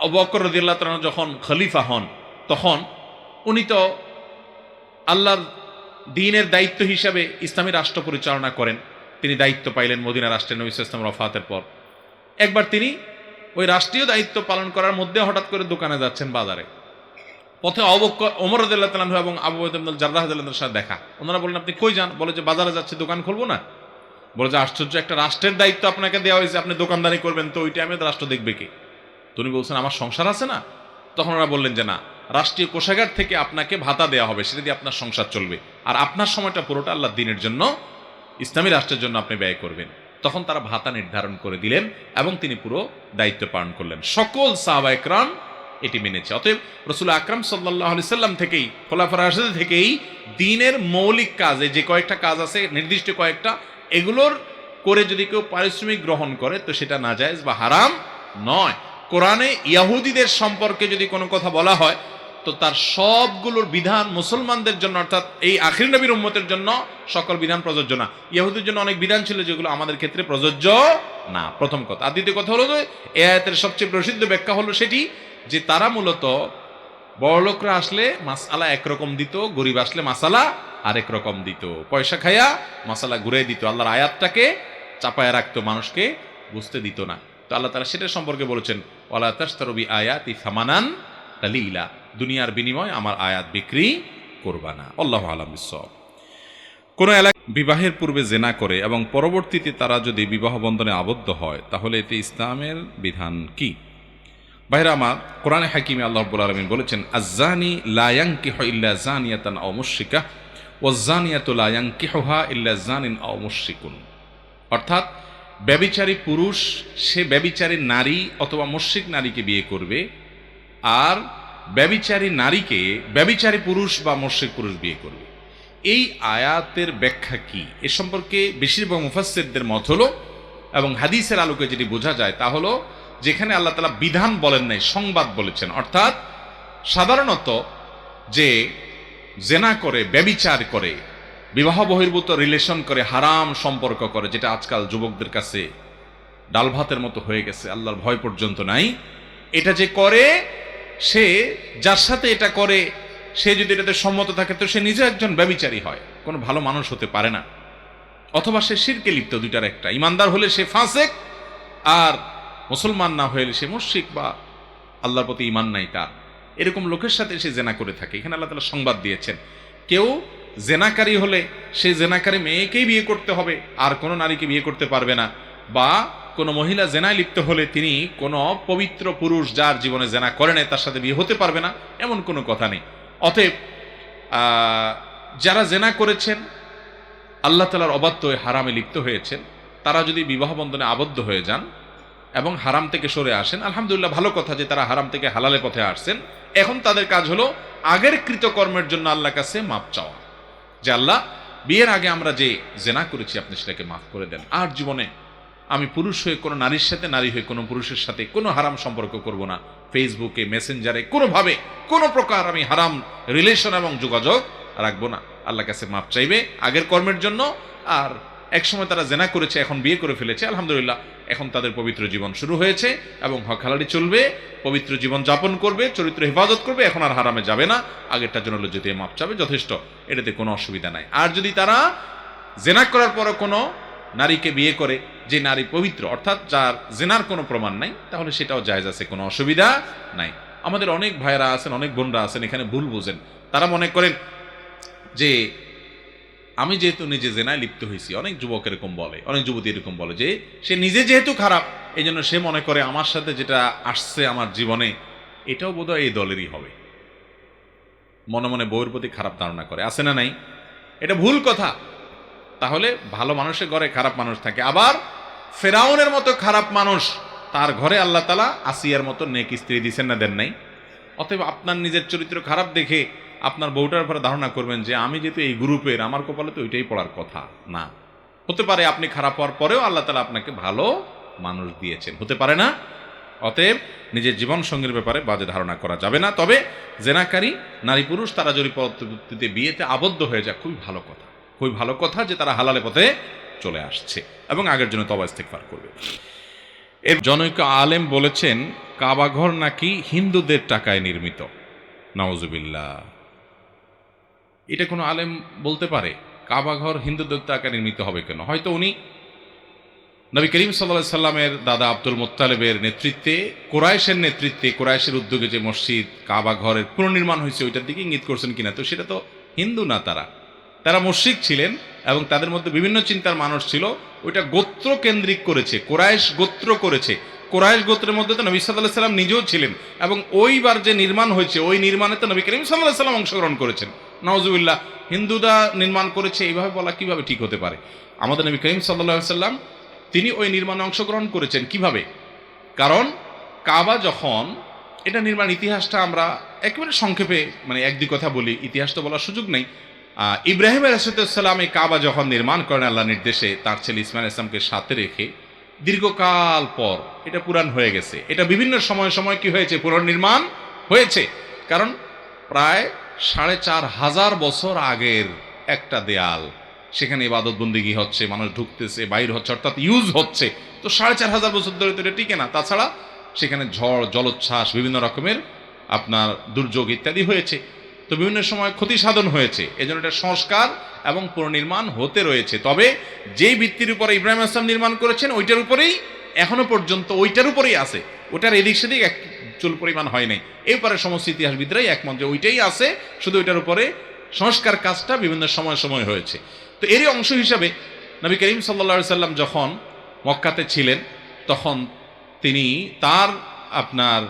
আবু বকর রাদিয়াল্লাহু তাআলা যখন খলিফা হন, তখন উনি তো আল্লাহর দ্বীনের দায়িত্ব হিসাবে ইসলামী রাষ্ট্র পরিচালনা করেন। তিনি দায়িত্ব পাইলেন মদিনা রাষ্ট্রের নবী সাল্লাল্লাহু আলাইহি ওয়াসাল্লাম ওয়াফাতের পর। একবার তিনি ওই রাষ্ট্রীয় দায়িত্ব পালন করার মধ্যে হঠাৎ করে দোকানে যাচ্ছেন বাজারে, পথে ওমর রাদিয়াল্লাহু তাআলা আনহু এবং আবু উবাইদা ইবনুল জাররাহ রাদিয়াল্লাহু তাআলার সাথে দেখা। ওনারা বললেন, আপনি কই যান? বলে যে বাজারে যাচ্ছি, দোকান খুলবো না। বলে যে আশ্চর্য, একটা রাষ্ট্রের দায়িত্ব আপনাকে দেওয়া হয়েছে, আপনি দোকানদারি করবেন, তো ওই টাইমে রাষ্ট্র দেখবে কে? তুমি বলছেন আমার সংসার আছে না। তখন ওরা বললেন যে না, রাষ্ট্রীয় কোষাগার থেকে আপনাকে ভাতা দেওয়া হবে, সেটা দিয়ে আপনার সংসার চলবে, আর আপনার সময়টা পুরোটা আল্লাহর দ্বীনের জন্য, ইসলামী রাষ্ট্রের জন্য আপনি ব্যয় করবেন। তখন তারা ভাতা নির্ধারণ করে দিলেন এবং তিনি পুরো দায়িত্ব পালন করলেন। সকল সাহাবায়ে কেরাম এটি মেনেছে। অতএব রাসূল আকরাম সাল্লাল্লাহু আলাইহি সাল্লাম থেকেই, খোলাফায়ে রাশিদিন থেকেই দ্বীনের মৌলিক কাজে যে কয়েকটা কাজ আছে, নির্দিষ্ট কয়েকটা, এগুলোর করে যদি কেউ পারিশ্রমিক গ্রহণ করে তো সেটা নাজায়েজ বা হারাম নয়। কোরআনে ইহুদিদের সম্পর্কে যদি কোনো কথা বলা হয় তো তার সবগুলোর বিধান মুসলমানদের জন্য, অর্থাৎ এই আখির নবীর উম্মতের জন্য সকল বিধান প্রযোজ্য না। ইহুদিদের জন্য অনেক বিধান ছিল যেগুলো আমাদের ক্ষেত্রে প্রযোজ্য না, প্রথম কথা। আর দ্বিতীয় কথা হলো যে এই আয়াতের সবচেয়ে প্রসিদ্ধ ব্যাখ্যা হলো সেটি যে তারা মূলত বড়লোকরা আসলে মাসআলা একরকম দিত, গরিব আসলে মাসালা আরেক রকম দিত, পয়সা খাইয়া মাসালা ঘুরে দিত, আল্লাহর আয়াতটাকে চাপায় রাখতো, মানুষকে বুঝতে দিত না। তো আল্লাহ তাআলা সেটা সম্পর্কে বলেছেন, ওয়ালা তাশতারু বিআয়াতি সামানান কালিলা, দুনিয়ার বিনিময় আমার আয়াত বিক্রি করবা না। আল্লাহু আ'লাম বিসসাওয়াব। কোন এলাকা বিবাহের পূর্বে জেনা করে এবং পরবর্তীতে তারা যদি বিবাহ বন্ধনে আবদ্ধ হয় তাহলে এতে ইসলামের বিধান কি? ভাইরা আমার, কোরআনে হাকিমে আল্লাহ রাব্বুল আলামিন বলেছেন, আয-যানি লা ইয়ানকিহু ইল্লা যানিয়াতান আও মুশরিকা ওয়াজ-যানিয়াতু লা ইয়ানকিহুহা ইল্লা যানিন আও মুশরিকুন। অর্থাৎ ব্যভিচারী পুরুষ সে ব্যভিচারী নারী অথবা মুশরিক নারীকে বিয়ে করবে, আর ব্যভিচারী নারীকে ব্যভিচারী পুরুষ বা মুশরিক পুরুষ বিয়ে করবে। এই আয়াতের ব্যাখ্যা কি এ সম্পর্কে বেশিরভাগ মুফাসসিরদের মত হলো, এবং হাদিসের আলোকে যেটি বোঝা যায় তা হলো যেখানে আল্লাহ তাআলা বিধান বলেন নাই, সংবাদ বলেছেন। অর্থাৎ সাধারণত যে জেনা করে, ব্যভিচার করে, বিবাহ বহির্ভূত রিলেশন করে, হারাম সম্পর্ক করে, যেটা আজকাল যুবকদের কাছে ডাল ভাতের মতো হয়ে গেছে, আল্লাহর ভয় পর্যন্ত নাই, এটা যে করে, সে যার সাথে এটা করে সে যদি এটাতে সম্মত থাকে তো সে নিজে একজন ব্যভিচারী হয়, কোনো ভালো মানুষ হতে পারে না। অথবা সে শিরকে লিপ্ত, দুইটার একটা। ইমানদার হলে সে ফাসেক, আর মুসলমান না হলে সে মুশরিক বা আল্লাহর প্রতি ঈমান নাই তার, এরকম লোকের সাথে সে জেনা করে থাকে। এখানে আল্লাহ তাআলা সংবাদ দিয়েছেন, কেউ জেনাকারী হলে সে জেনাকারী মেয়েকেই বিয়ে করতে হবে, আর কোনো নারীকে বিয়ে করতে পারবে না। বা কোনো মহিলা জেনায় লিপ্ত হলে তিনি কোনো পবিত্র পুরুষ যার জীবনে জেনা করে নাই তার সাথে বিয়ে হতে পারবে না, এমন কোনো কথা নেই। অতএব যারা জেনা করেছেন, আল্লাহ তাআলার অবাধ্য হয়ে হারামে লিপ্ত হয়েছেন, তারা যদি বিবাহ বন্ধনে আবদ্ধ হয়ে যান এবং হারাম থেকে সরে আসেন, আলহামদুলিল্লাহ, ভালো কথা যে তারা হারাম থেকে হালালে পথে আসছেন। এখন তাদের কাজ হলো আগের কৃতকর্মের জন্য আল্লাহর কাছে মাপ চাওয়া, যে আল্লাহ, বিয়ের আগে আমরা যে জেনা করেছি আপনি সেটাকে মাফ করে দেন, আর জীবনে আমি পুরুষ হয়ে কোনো নারীর সাথে, নারী হয়ে কোনো পুরুষের সাথে কোনো হারাম সম্পর্ক করব না, ফেসবুকে, মেসেঞ্জারে কোনোভাবে কোনো প্রকার আমি হারাম রিলেশন এবং যোগাযোগ রাখবো না। আল্লাহর কাছে মাপ চাইবে আগের কর্মের জন্য। আর একসময় তারা জেনা করেছে, এখন বিয়ে করে ফেলেছে, আলহামদুলিল্লাহ, এখন তাদের পবিত্র জীবন শুরু হয়েছে এবং হক হালালি চলবে, পবিত্র জীবন যাপন করবে, চরিত্র হেফাজত করবে, এখন আর হারামে যাবে না, আগেরটার জন্য যদি মাপ চাবে যথেষ্ট, এটাতে কোনো অসুবিধা নাই। আর যদি তারা জেনা করার পরও কোনো নারীকে বিয়ে করে যে নারী পবিত্র, অর্থাৎ যার জেনার কোনো প্রমাণ নাই, তাহলে সেটাও জায়েজ আছে, কোনো অসুবিধা নাই। আমাদের অনেক ভাইরা আছেন, অনেক বোনরা আছেন, এখানে ভুল বুঝেন। তারা মনে করেন যে আমি যেহেতু নিজে জেনায় লিপ্ত হয়েছি, অনেক যুবক এরকম বলে, অনেক যুবতী এরকম বলে যে সে নিজে যেহেতু খারাপ এই জন্য সে মনে করে আমার সাথে যেটা আসছে আমার জীবনে এটাও বোধহয় এই দলেরই হবে। মনে মনে বউয়ের প্রতি খারাপ ধারণা করে, আছে না নাই? এটা ভুল কথা। তাহলে ভালো মানুষের ঘরে খারাপ মানুষ থাকে, আবার ফেরাউনের মতো খারাপ মানুষ তার ঘরে আল্লাহ তাআলা আসিয়ার মতো নেক স্ত্রী দিচ্ছেন না, দেন নাই? অতএব আপনার নিজের চরিত্র খারাপ দেখে আপনার বউটার উপরে ধারণা করবেন যে আমি যেহেতু এই গ্রুপের, আমার কপালে তো ওইটাই পড়ার কথা না। হতে পারে আপনি খারাপ হওয়ার পরেও আল্লাহ তাআলা আপনাকে ভালো মানুষ দিয়েছেন, হতে পারে না? অতএব নিজের জীবন সঙ্গীর ব্যাপারে বাজে ধারণা করা যাবে না। তবে জেনাকারী নারী পুরুষ তারা যদি পরবর্তীতে বিয়েতে আবদ্ধ হয়ে যায়, খুবই ভালো কথা, খুবই ভালো কথা যে তারা হালালে পথে চলে আসছে এবং আগের জন্য তওবা ইস্তেগফার করবে। এর জনৈক আলেম বলেছেন, কাবাঘর নাকি হিন্দুদের টাকায় নির্মিত। নাউজুবিল্লাহ। এটা কোনো আলেম বলতে পারে? কাবা ঘর হিন্দু দৈত্য আকারে নির্মিত হবে কেন? হয়তো উনি নবী করিম সাল্লাল্লাহু আলাইহি সাল্লামের দাদা আব্দুল মুত্তালিবের নেতৃত্বে, কুরাইশের নেতৃত্বে, কুরাইশের উদ্যোগে যে মসজিদ কাবা ঘরের পুনর্নির্মাণ হয়েছে ওইটার দিকে ইঙ্গিত করছেন কিনা। তো সেটা তো হিন্দু না, তারা মুশরিক ছিলেন এবং তাদের মধ্যে বিভিন্ন চিন্তার মানুষ ছিল। ওইটা গোত্র কেন্দ্রিক করেছে, কুরাইশ গোত্র করেছে। কুরাইশ গোত্রের মধ্যে তো নবী সাল্লাল্লাহু আলাইহি সাল্লাম নিজেও ছিলেন এবং ওইবার যে নির্মাণ হয়েছে ওই নির্মাণে তো নবী করিম সাল্লাল্লাহু আলাইহি সাল্লাম অংশগ্রহণ করেছেন। নাউজুবিল্লাহ, হিন্দুরা নির্মাণ করেছে এইভাবে বলা কিভাবে ঠিক হতে পারে? আমাদের নবী করিম সাল্লাল্লাহু আলাইহি সাল্লাম তিনি ওই নির্মাণে অংশগ্রহণ করেছেন কিভাবে? কারণ কাবা যখন, এটা নির্মাণ ইতিহাসটা আমরা একেবারে সংক্ষেপে মানে এক দুই কথা বলি, ইতিহাস তো বলার সুযোগ নেই। ইব্রাহিম আলাইহিসসালাম এই কাবা যখন নির্মাণ করেন আল্লাহ নির্দেশে তার ছেলে ইসমাইল ইসলামকে সাথে রেখে, দীর্ঘকাল পর এটা পুরান হয়ে গেছে। এটা বিভিন্ন সময় সময় কি হয়েছে, পুনর্নির্মাণ হয়েছে। কারণ প্রায় ৪৫০০ বছর আগের একটা দেয়াল, সেখানে ইবাদত বন্দেগী হচ্ছে, মানুষ ঢুকতেছে বাইর হচ্ছে, অর্থাৎ ইউজ হচ্ছে। তো ৪৫০০ বছর ধরে তো এটা টিকে না। তাছাড়া সেখানে ঝড়, জলোচ্ছ্বাস, বিভিন্ন রকমের আপনার দুর্যোগ ইত্যাদি হয়েছে। তো বিভিন্ন সময় ক্ষতি সাধন হয়েছে। এজন্য এটা সংস্কার এবং পুনর্নির্মাণ হতে রয়েছে। তবে যেই ভিত্তির উপরে ইব্রাহিম আসলাম নির্মাণ করেছেন ওইটার উপরেই এখনো পর্যন্ত ওইটার উপরেই আছে। ওটার এদিক সেদিক এক চুল পরিমাণ হয় নাই। এরপরে সমস্ত ইতিহাসবিদরাই একমত যে ওইটাই আছে, শুধু ওইটার উপরে সংস্কার কাজটা বিভিন্ন সময় সময় হয়েছে। তো এরই অংশ হিসাবে নবী করিম সাল্লাল্লাহু আলাইহি সাল্লাম যখন মক্কাতে ছিলেন তখন তিনি তার আপনার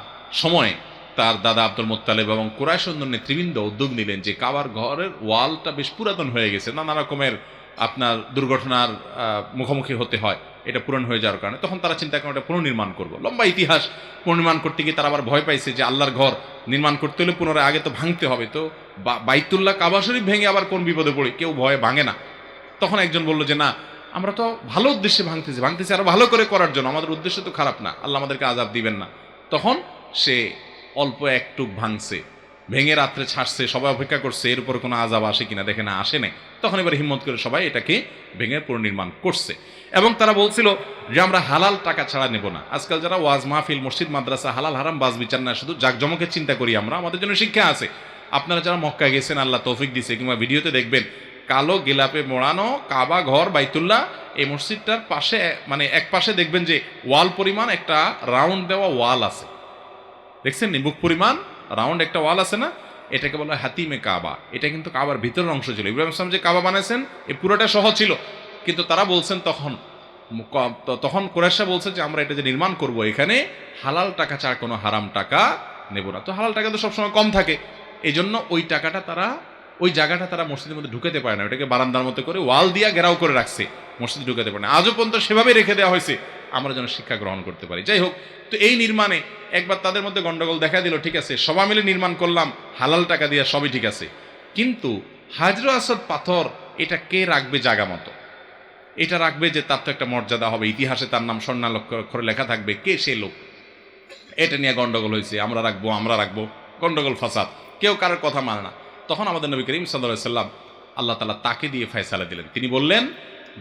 সময়ে তার দাদা আব্দুল মুত্তালিব এবং কুরাইশ নেতৃবৃন্দ উদ্যোগ নিলেন যে কাবার ঘরের ওয়ালটা বেশ পুরাতন হয়ে গেছে, নানা রকমের আপনার দুর্ঘটনার মুখোমুখি হতে হয় এটা পূরণ হয়ে যাওয়ার কারণে। তখন তারা চিন্তা করেন এটা পুনর্নির্মাণ করবো। লম্বা ইতিহাস। পুনর্নির্মাণ করতে গিয়ে তারা আবার ভয় পাইছে যে আল্লাহর ঘর নির্মাণ করতে হলে পুনরায় আগে তো ভাঙতে হবে, তো বাইতুল্লাহ কাবা শরীফ ভেঙে আবার কোন বিপদে পড়ি, কেউ ভয়ে ভাঙে না। তখন একজন বলল যে না, আমরা তো ভালো উদ্দেশ্যে ভাঙতেছি আরো ভালো করে করার জন্য, আমাদের উদ্দেশ্য তো খারাপ না, আল্লাহ আমাদেরকে আযাব দিবেন না। তখন সে অল্প একটু ভাঙছে, ভেঙে রাত্রে ছাড়ছে, সবাই অপেক্ষা করছে এর উপর কোনো আযাব আসে কিনা, দেখে না আসে নাই। তখন এবার হিম্মত করে সবাই এটাকে ভেঙে পুনর্নির্মাণ করছে। এবং তারা বলছিল যে আমরা হালাল টাকা ছাড়া নেব না। আজকাল যারা ওয়াজ মাহফিল, মসজিদ, মাদ্রাসা হালাল হারাম বাজ বিচার না, শুধু জাকজমকের চিন্তা করি আমরা, আমাদের জন্য শিক্ষা আছে। আপনারা যারা মক্কা গেছেন, আল্লাহ তৌফিক দিছে, কিংবা ভিডিওতে দেখবেন কালো গেলাপে মোড়ানো কাবা ঘর বাইতুল্লাহ, এই মসজিদটার পাশে মানে এক পাশে দেখবেন যে ওয়াল পরিমাণ একটা রাউন্ড দেওয়া ওয়াল আছে, দেখছেন বুক পরিমাণ রাউন্ড একটা ওয়াল আছে না, এটাকে বলা হয় হাতিমে কাবা। এটা কিন্তু কাবার ভিতরের অংশ ছিল। ইব্রাহিম ইসলাম যে কাবা বানাইছেন এই পুরোটা সহ ছিল, কিন্তু তারা বলছেন তখন কুরাইশরা বলছে যে আমরা এটা যে নির্মাণ করব এখানে হালাল টাকা ছাড়া কোনো হারাম টাকা নেব না। তো হালাল টাকা তো সবসময় কম থাকে, এই জন্য ওই টাকাটা তারা, ওই জায়গাটা তারা মসজিদের মধ্যে ঢুকাতে পারে না, ওটাকে বারান্দার মতো করে ওয়াল দিয়া ঘেরাও করে রাখছে, মসজিদে ঢুকাতে পারে না। আজও পর্যন্ত সেভাবে রেখে দেওয়া হয়েছে আমরা যেন শিক্ষা গ্রহণ করতে পারি। যাই হোক, তো এই নির্মাণে একবার তাদের মধ্যে গন্ডগোল দেখা দিল। ঠিক আছে, সবাই মিলে নির্মাণ করলাম হালাল টাকা দিয়ে, সবই ঠিক আছে, কিন্তু হাজর আসদ পাথর এটা কে রাখবে জায়গা মতো? এটা রাখবে যে তার তো একটা মর্যাদা হবে, ইতিহাসে তার নাম স্বর্ণাক্ষরে লেখা থাকবে, কে সেই লোক? এটা নিয়ে গন্ডগোল হয়েছে, আমরা রাখবো, গন্ডগোল ফাসাদ, কেউ কারোর কথা মানে না। তখন আমাদের নবী করিম সাল্লাল্লাহু আলাইহি সাল্লাম আল্লাহ তাআলা তাকে দিয়ে ফয়সালা দিলেন। তিনি বললেন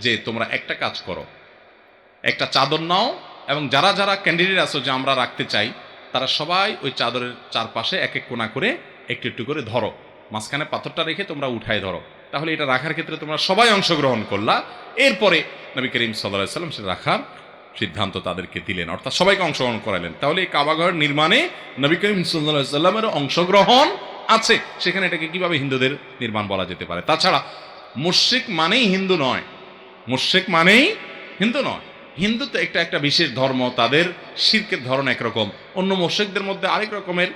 যে তোমরা একটা কাজ করো, একটা চাদর নাও এবং যারা যারা ক্যান্ডিডেট আছো যে আমরা রাখতে চাই, তারা সবাই ওই চাদরের চারপাশে এক এক কোণা করে একটু একটু করে ধরো, মাঝখানে পাথরটা রেখে তোমরা উঠায় ধরো, তাহলে এটা রাখার ক্ষেত্রে তোমরা সবাই অংশগ্রহণ করলা। এরপরে নবী করিম সাল্লাল্লাহু আলাইহি সাল্লাম সেটা রাখার সিদ্ধান্ত তাদেরকে দিলেন, অর্থাৎ সবাইকে অংশগ্রহণ করালেন। তাহলে এই কাবাঘর নির্মাণে নবী করিম সাল্লাল্লাহু আলাইহি সাল্লামের অংশগ্রহণ আছে, সেখানে এটাকে কিভাবে হিন্দুদের নির্মাণ বলা যেতে পারে? তাছাড়া মুশরিক মানেই হিন্দু নয়, মুশরিক মানেই হিন্দু নয়। হিন্দু তো একটা বিশেষ ধর্ম, তাদের শিরকের ধরন একরকম, অন্য মুশরিকদের মধ্যে আরেক রকমের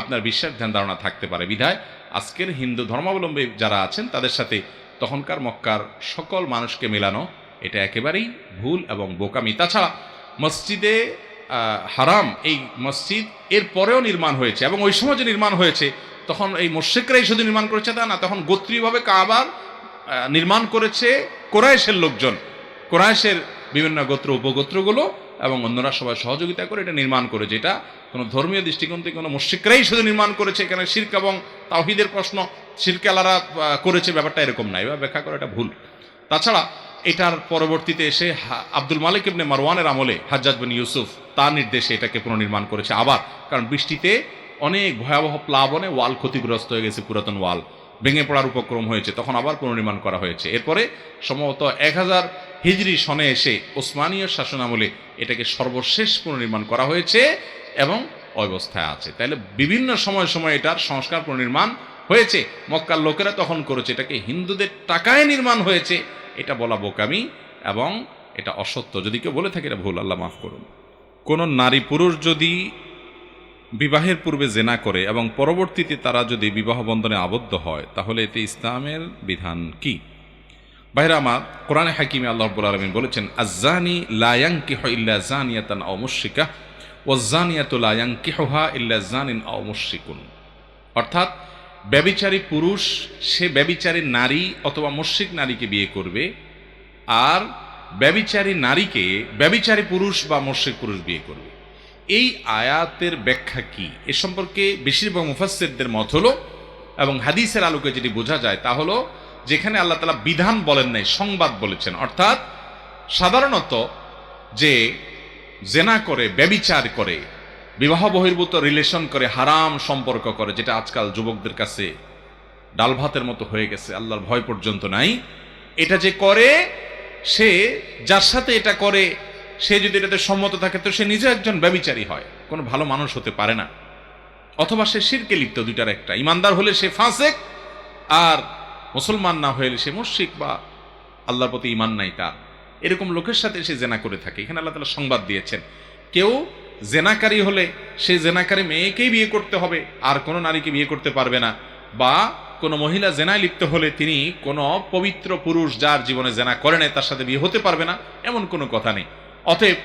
আপনার বিশ্বাস ধ্যান ধারণা থাকতে পারে। বিধায় আজকের হিন্দু ধর্মাবলম্বী যারা আছেন তাদের সাথে তখনকার মক্কার সকল মানুষকে মেলানো এটা একেবারেই ভুল এবং বোকামি। তাছাড়া মসজিদে হারাম, এই মসজিদ এর পরেও নির্মাণ হয়েছে এবং ওই সময় যে নির্মাণ হয়েছে তখন এই মুশরিকরাই শুধু নির্মাণ করেছে তা না, তখন গোত্রীয়ভাবে কাবার নির্মাণ করেছে কুরাইশের লোকজন, কুরাইশের বিভিন্ন গোত্র উপগোত্রগুলো এবং অন্যরা সবাই সহযোগিতা করে এটা নির্মাণ করেছে। এটা কোনো ধর্মীয় দৃষ্টিকোণ থেকে কোনো মুশরিকরাই শুধু নির্মাণ করেছে, এখানে শিরক এবং তাওহীদের প্রশ্ন শিরক আলারা করেছে, ব্যাপারটা এরকম না, এবার ব্যাখ্যা করা এটা ভুল। তাছাড়া এটার পরবর্তীতে এসে আব্দুল মালিক ইবনে মারওয়ানের আমলে হাজ্জাজ বিন ইউসুফ তার নির্দেশে এটাকে পুনর্নির্মাণ করেছে আবার, কারণ বৃষ্টিতে অনেক ভয়াবহ প্লাবনে ওয়াল ক্ষতিগ্রস্ত হয়ে গেছে, পুরাতন ওয়াল। ভেঙে পড়ার উপক্রম হয়েছে, তখন আবার পুনর্নির্মাণ করা হয়েছে। এরপরে সম্ভবত 1000 হিজরি সনে এসে ওসমানীয় শাসনামলে এটাকে সর্বশেষ পুনর্নির্মাণ করা হয়েছে এবং অবস্থায় আছে। তাহলে বিভিন্ন সময় সময় এটার সংস্কার পুনর্নির্মাণ হয়েছে। মক্কার লোকেরা তখন করেছে, এটাকে হিন্দুদের টাকায় নির্মাণ হয়েছে, এটা বলা বোকামি এবং এটা অসত্য। যদি কেউ বলে থাকে এটা ভুল, আল্লাহ মাফ করুন। কোন নারী পুরুষ যদি বিবাহের পূর্বে জেনা করে এবং পরবর্তীতে তারা যদি বিবাহ বন্ধনে আবদ্ধ হয়, তাহলে এতে ইসলামের বিধান কি? ভাইরা আমার, কোরআনে হাকিমে আল্লাহ রাব্বুল আলামিন বলেছেন, আয-যানি লা ইয়ানকিহু ইল্লা যানিয়াতান আও মুশরিকা ওয়াজ-যানিয়াতু লা ইয়ানকিহুহা ইল্লা যানিন আও মুশরিকুন। অর্থাৎ ব্যভিচারী পুরুষ সে ব্যভিচারী নারী অথবা মুশরিক নারীকে বিয়ে করবে, আর ব্যভিচারী নারীকে ব্যভিচারী পুরুষ বা মুশরিক পুরুষ বিয়ে করবে। এই আয়াতের ব্যাখ্যা কি এ সম্পর্কে বেশিরভাগ মুফাসসিরদের মত হলো, এবং হাদিসের আলোকে যেটি বোঝা যায় তা হলো, যেখানে আল্লাহ তাআলা বিধান বলেন নাই, সংবাদ বলেছেন। অর্থাৎ সাধারণত যে জেনা করে, ব্যভিচার করে, বিবাহ বহির্ভূত রিলেশন করে, হারাম সম্পর্ক করে, যেটা আজকাল যুবকদের কাছে ডাল ভাতের মতো হয়ে গেছে, আল্লাহর ভয় পর্যন্ত নাই, এটা যে করে, সে যার সাথে এটা করে সে যদি এটাতে সম্মত থাকে তো সে নিজে একজন ব্যভিচারী হয়, কোনো ভালো মানুষ হতে পারে না। অথবা সে শিরকে লিপ্ত, দুইটার একটা। ইমানদার হলে সে ফাসেক, আর মুসলমান না হলে সে মুশরিক বা আল্লাহর প্রতি ঈমান নাই তার। এরকম লোকের সাথে সে জেনা করে থাকে। এখানে আল্লাহ তাআলা সংবাদ দিয়েছেন, কেউ জেনাকারী হলে সে জেনাকারী মেয়েকেই বিয়ে করতে হবে, আর কোনো নারীকে বিয়ে করতে পারবে না। বা কোনো মহিলা জেনায় লিপ্ত হলে তিনি কোনো পবিত্র পুরুষ যার জীবনে জেনা করে নাই তার সাথে বিয়ে হতে পারবে না, এমন কোনো কথা নেই। অতএব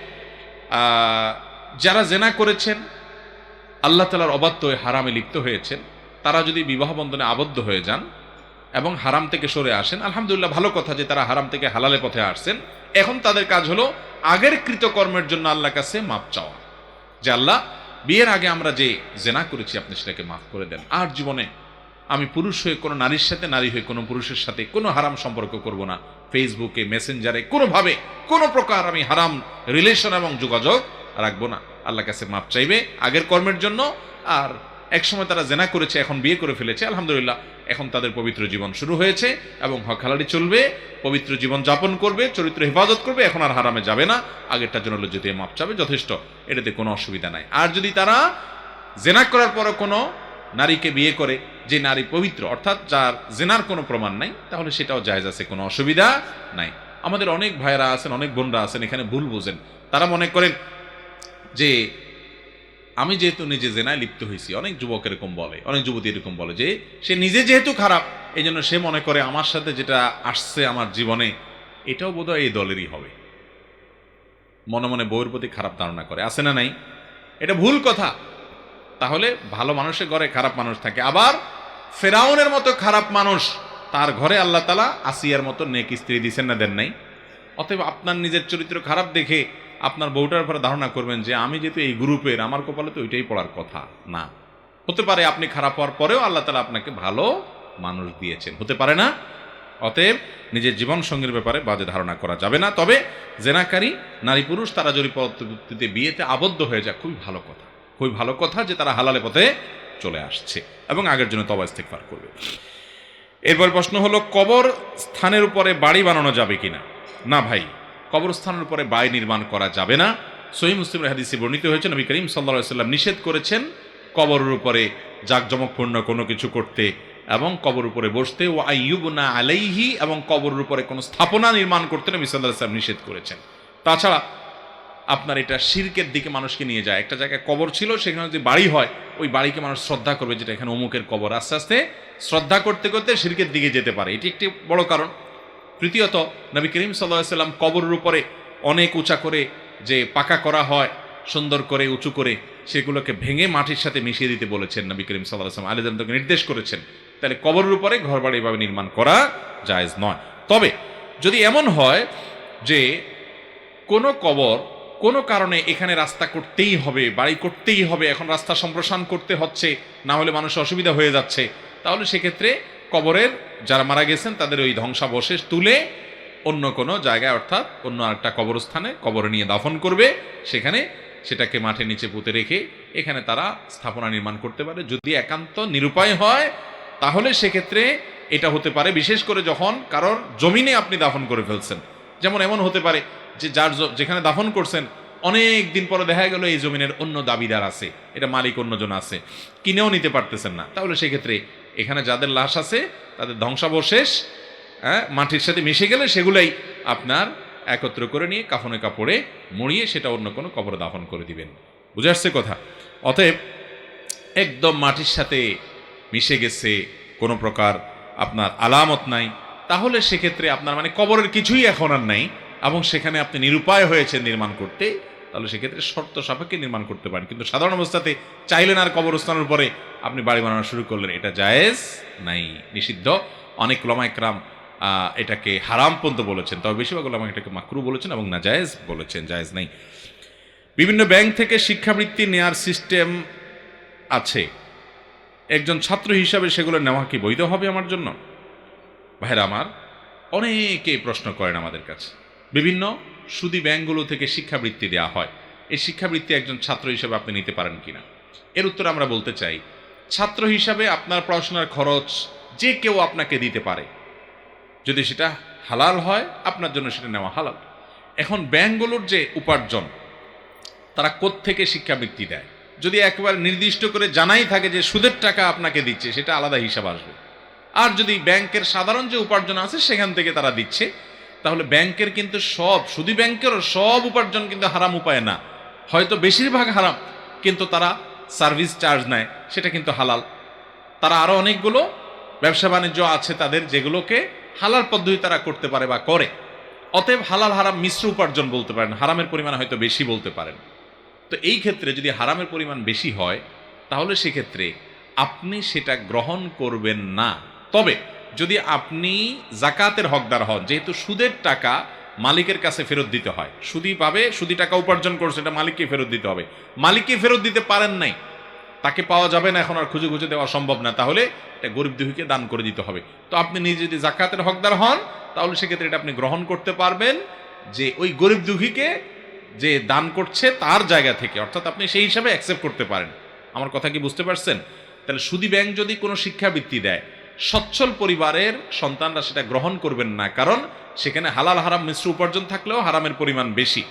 যারা জেনা করেছেন, আল্লাহ তাআলার অবাধ্য হয়ে হারামে লিপ্ত হয়েছেন, তারা যদি বিবাহ বন্ধনে আবদ্ধ হয়ে যান এবং হারাম থেকে সরে আসেন, আলহামদুলিল্লাহ, ভালো কথা যে তারা হারাম থেকে হালালের পথে আসছেন। এখন তাদের কাজ হলো আগের কৃতকর্মের জন্য আল্লাহর কাছে মাপ চাওয়া, যে আল্লাহ, বিয়ের আগে আমরা যে জেনা করেছি আপনি সেটাকে মাফ করে দেন, আর জীবনে আমি পুরুষ হয়ে কোনো নারীর সাথে, নারী হয়ে কোনো পুরুষের সাথে কোনো হারাম সম্পর্ক করব না। ফেসবুকে, মেসেঞ্জারে কোনোভাবে কোনো প্রকার আমি হারাম রিলেশন এবং যোগাযোগ রাখবো না। আল্লাহর কাছে মাপ চাইবে আগের কর্মের জন্য। আর একসময় তারা জেনা করেছে, এখন বিয়ে করে ফেলেছে, আলহামদুলিল্লাহ, এখন তাদের পবিত্র জীবন শুরু হয়েছে এবং হক হালালি চলবে, পবিত্র জীবন যাপন করবে, চরিত্র হেফাজত করবে, এখন আর হারামে যাবে না। আগেরটার জন্য যদি মাপ চাবে যথেষ্ট, এটাতে কোনো অসুবিধা নাই। আর যদি তারা জেনা করার পরও কোনো নারীকে বিয়ে করে, যে নারী পবিত্র, অর্থাৎ যার জেনার কোনো প্রমাণ নাই, তাহলে সেটাও জায়েজ আছে, কোনো অসুবিধা নাই। আমাদের অনেক ভাইরা আছেন, অনেক বোনরা আছেন, এখানে ভুল বুঝেন। তারা মনে করেন যে আমি যেহেতু নিজে জেনায় লিপ্ত হয়েছি, অনেক যুবক এরকম বলে, অনেক যুবতী এরকম বলে, যে সে নিজে যেহেতু খারাপ, এই জন্য সে মনে করে আমার সাথে যেটা আসছে আমার জীবনে এটাও বোধহয় এই দলেরই হবে। মনে মনে বউয়ের প্রতি খারাপ ধারণা করে, আছে না নাই? এটা ভুল কথা। তাহলে ভালো মানুষের ঘরে খারাপ মানুষ থাকে, আবার ফেরাউনের মতো খারাপ মানুষ তার ঘরে আল্লাহ তাআলা আসিয়ার মতো নেক স্ত্রী দিচ্ছেন না, দেন নাই? অতএব আপনার নিজের চরিত্র খারাপ দেখে আপনার বউটার উপরে ধারণা করবেন যে আমি যেহেতু এই গ্রুপের, আমার কপালে তো ওইটাই পড়ার কথা না। হতে পারে আপনি খারাপ হওয়ার পরেও আল্লাহ তাআলা আপনাকে ভালো মানুষ দিয়েছেন, হতে পারে না? অতএব নিজের জীবন সঙ্গীর ব্যাপারে বাজে ধারণা করা যাবে না। তবে জেনাকারী নারী পুরুষ তারা যদি পরবর্তীতে বিয়েতে আবদ্ধ হয়ে যায়, খুবই ভালো কথা, খুবই ভালো কথা যে তারা হালালে পথে চলে আসছে এবং আগের জন্য তওবা ইস্তেগফার করবে। এরপর প্রশ্ন হলো, কবর স্থানের উপরে বাড়ি বানানো যাবে কিনা? না ভাই, কবরস্থানের উপরে বাড়ি নির্মাণ করা যাবে না। সহিহ মুসলিমের হাদিসে বর্ণিত হয়েছে, নবী করিম সাল্লাল্লাহু আলাইহি ওয়াসাল্লাম নিষেধ করেছেন কবরের উপরে জাঁকজমকপূর্ণ কোনো কিছু করতে এবং কবর উপরে বসতে, ও আইয়ুবনা আলাইহি, এবং কবরের উপরে কোনো স্থাপনা নির্মাণ করতে নবী সাল্লাল্লাহু আলাইহি ওয়াসাল্লাম নিষেধ করেছেন। তাছাড়া আপনার এটা শিরকের দিকে মানুষকে নিয়ে যায়। একটা জায়গায় কবর ছিল, সেখানে যদি বাড়ি হয়, ওই বাড়িকে মানুষ শ্রদ্ধা করবে, যেটা এখানে অমুকের কবর, আস্তে আস্তে শ্রদ্ধা করতে করতে শিরকের দিকে যেতে পারে। এটি একটি বড় কারণ। তৃতীয়ত, নবী করিম সাল্লাল্লাহু আলাইহি ওয়াসাল্লাম কবরের উপরে অনেক উঁচা করে যে পাকা করা হয়, সুন্দর করে উঁচু করে, সেগুলোকে ভেঙে মাটির সাথে মিশিয়ে দিতে বলেছেন নবী করিম সাল্লাল্লাহু আলাইহি ওয়াসাল্লাম, আলীজানকে নির্দেশ করেছেন। তাহলে কবরের উপরে ঘরবাড়ি এভাবে নির্মাণ করা জায়েজ নয়। তবে যদি এমন হয় যে কোনো কবর কোনো কারণে এখানে রাস্তা করতেই হবে, বাড়ি করতেই হবে, এখন রাস্তা সম্প্রসারণ করতে হচ্ছে, না হলে মানুষের অসুবিধা হয়ে যাচ্ছে, তাহলে সেক্ষেত্রে কবরের যারা মারা গেছেন তাদের ওই ধ্বংসাবশেষ তুলে অন্য কোনো জায়গায়, অর্থাৎ অন্য একটা কবরস্থানে কবরে নিয়ে দাফন করবে, সেখানে সেটাকে মাঠে নিচে পুঁতে রেখে এখানে তারা স্থাপনা নির্মাণ করতে পারে। যদি একান্ত নিরুপায় হয় তাহলে সেক্ষেত্রে এটা হতে পারে, বিশেষ করে যখন কারোর জমিনে আপনি দাফন করে ফেলছেন। যেমন এমন হতে পারে যে যেখানে দাফন করছেন অনেক দিন পরে দেখা গেল এই জমিনের অন্য দাবিদার আছে, এটা মালিক অন্যজন আছে, কিনেও নিতে পারতেছেন না। তাহলে সেক্ষেত্রে এখানে যাদের লাশ আছে তাদের ধ্বংসাবশেষ মাটির সাথে মিশে গেলে সেগুলাই আপনার একত্র করে নিয়ে কাফনে কাপড়ে মুড়িয়ে সেটা অন্য কোনো কবরে দাফন করে দিবেন। বুঝে আসছে কথা? অতএব একদম মাটির সাথে মিশে গেছে, কোনো প্রকার আপনার আলামত নাই, তাহলে সেক্ষেত্রে আপনার মানে কবরের কিছুই এখন আর নাই এবং সেখানে আপনি নিরুপায় হয়েছেন নির্মাণ করতে, তাহলে সেক্ষেত্রে শর্ত সাপেক্ষে নির্মাণ করতে পারেন। কিন্তু সাধারণ অবস্থাতে চাইলেন আর কবরস্থানের উপরে আপনি বাড়ি বানানো শুরু করলেন, এটা জায়েজ নাই, নিষিদ্ধ। অনেক উলামা ইকরাম এটাকে হারাম পর্যন্ত বলেছেন, তবে বেশিরভাগ উলামা এটাকে মাকরু বলেছেন এবং নাজায়েজ বলেছেন, জায়েজ নাই। বিভিন্ন ব্যাংক থেকে শিক্ষাবৃত্তি নেয়ার সিস্টেম আছে, একজন ছাত্র হিসাবে সেগুলো নেওয়া কি বৈধ হবে আমার জন্য? ভাইরা আমার, অনেকে প্রশ্ন করেন আমাদের কাছে, বিভিন্ন সুদী ব্যাংকগুলো থেকে শিক্ষাবৃত্তি দেওয়া হয়, এই শিক্ষাবৃত্তি একজন ছাত্র হিসাবে আপনি নিতে পারেন কিনা? এর উত্তর আমরা বলতে চাই, ছাত্র হিসাবে আপনার পড়াশোনার খরচ যে কেউ আপনাকে দিতে পারে, যদি সেটা হালাল হয় আপনার জন্য সেটা নেওয়া হালাল। এখন ব্যাংকগুলোর যে উপার্জন, তারা কোত্থেকে শিক্ষাবৃত্তি দেয়, যদি একেবারে নির্দিষ্ট করে জানাই থাকে যে সুদের টাকা আপনাকে দিচ্ছে, সেটা আলাদা হিসাব আসবে। আর যদি ব্যাংকের সাধারণ যে উপার্জন আছে সেখান থেকে তারা দিচ্ছে, তাহলে ব্যাংকের কিন্তু সব, শুধু ব্যাংকেরও সব উপার্জন কিন্তু হারাম উপায় না, হয়তো বেশিরভাগ হারাম, কিন্তু তারা সার্ভিস চার্জ নেয়, সেটা কিন্তু হালাল। তারা আরো অনেকগুলো ব্যবসা বাণিজ্য আছে তাদের, যেগুলোকে হালাল পদ্ধতি তারা করতে পারে বা করে। অতএব হালাল হারাম মিশ্র উপার্জন বলতে পারেন, হারামের পরিমাণ হয়তো বেশি বলতে পারেন। তো এই ক্ষেত্রে যদি হারামের পরিমাণ বেশি হয় তাহলে সেক্ষেত্রে আপনি সেটা গ্রহণ করবেন না। তবে যদি আপনি জাকাতের হকদার হন, যেহেতু সুদের টাকা মালিকের কাছে ফেরত দিতে হয়, সুদী পাবে, সুদী টাকা উপার্জন করছে, এটা মালিককে ফেরত দিতে হবে। মালিককে ফেরত দিতে পারেন নাই, তাকে পাওয়া যাবে না, এখন আর খুঁজে খুঁজে দেওয়া সম্ভব না, তাহলে এটা গরিব দুঃখীকে দান করে দিতে হবে। তো আপনি নিজে যদি জাকাতের হকদার হন তাহলে সেক্ষেত্রে এটা আপনি গ্রহণ করতে পারবেন, যে ওই গরিব দুঃখীকে যে দান করছে তার জায়গা থেকে, অর্থাৎ আপনি সেই হিসাবে অ্যাকসেপ্ট করতে পারেন। আমার কথা কি বুঝতে পারছেন? তাহলে সুদী ব্যাংক যদি কোনো শিক্ষাবৃত্তি দেয়, সচ্ছল পরিবারের সন্তানরা সেটা গ্রহণ করবেন না, কারণ সেখানে হালাল হারাম মিশ্র উপার্জন থাকলেও হারামের পরিমাণ বেশি।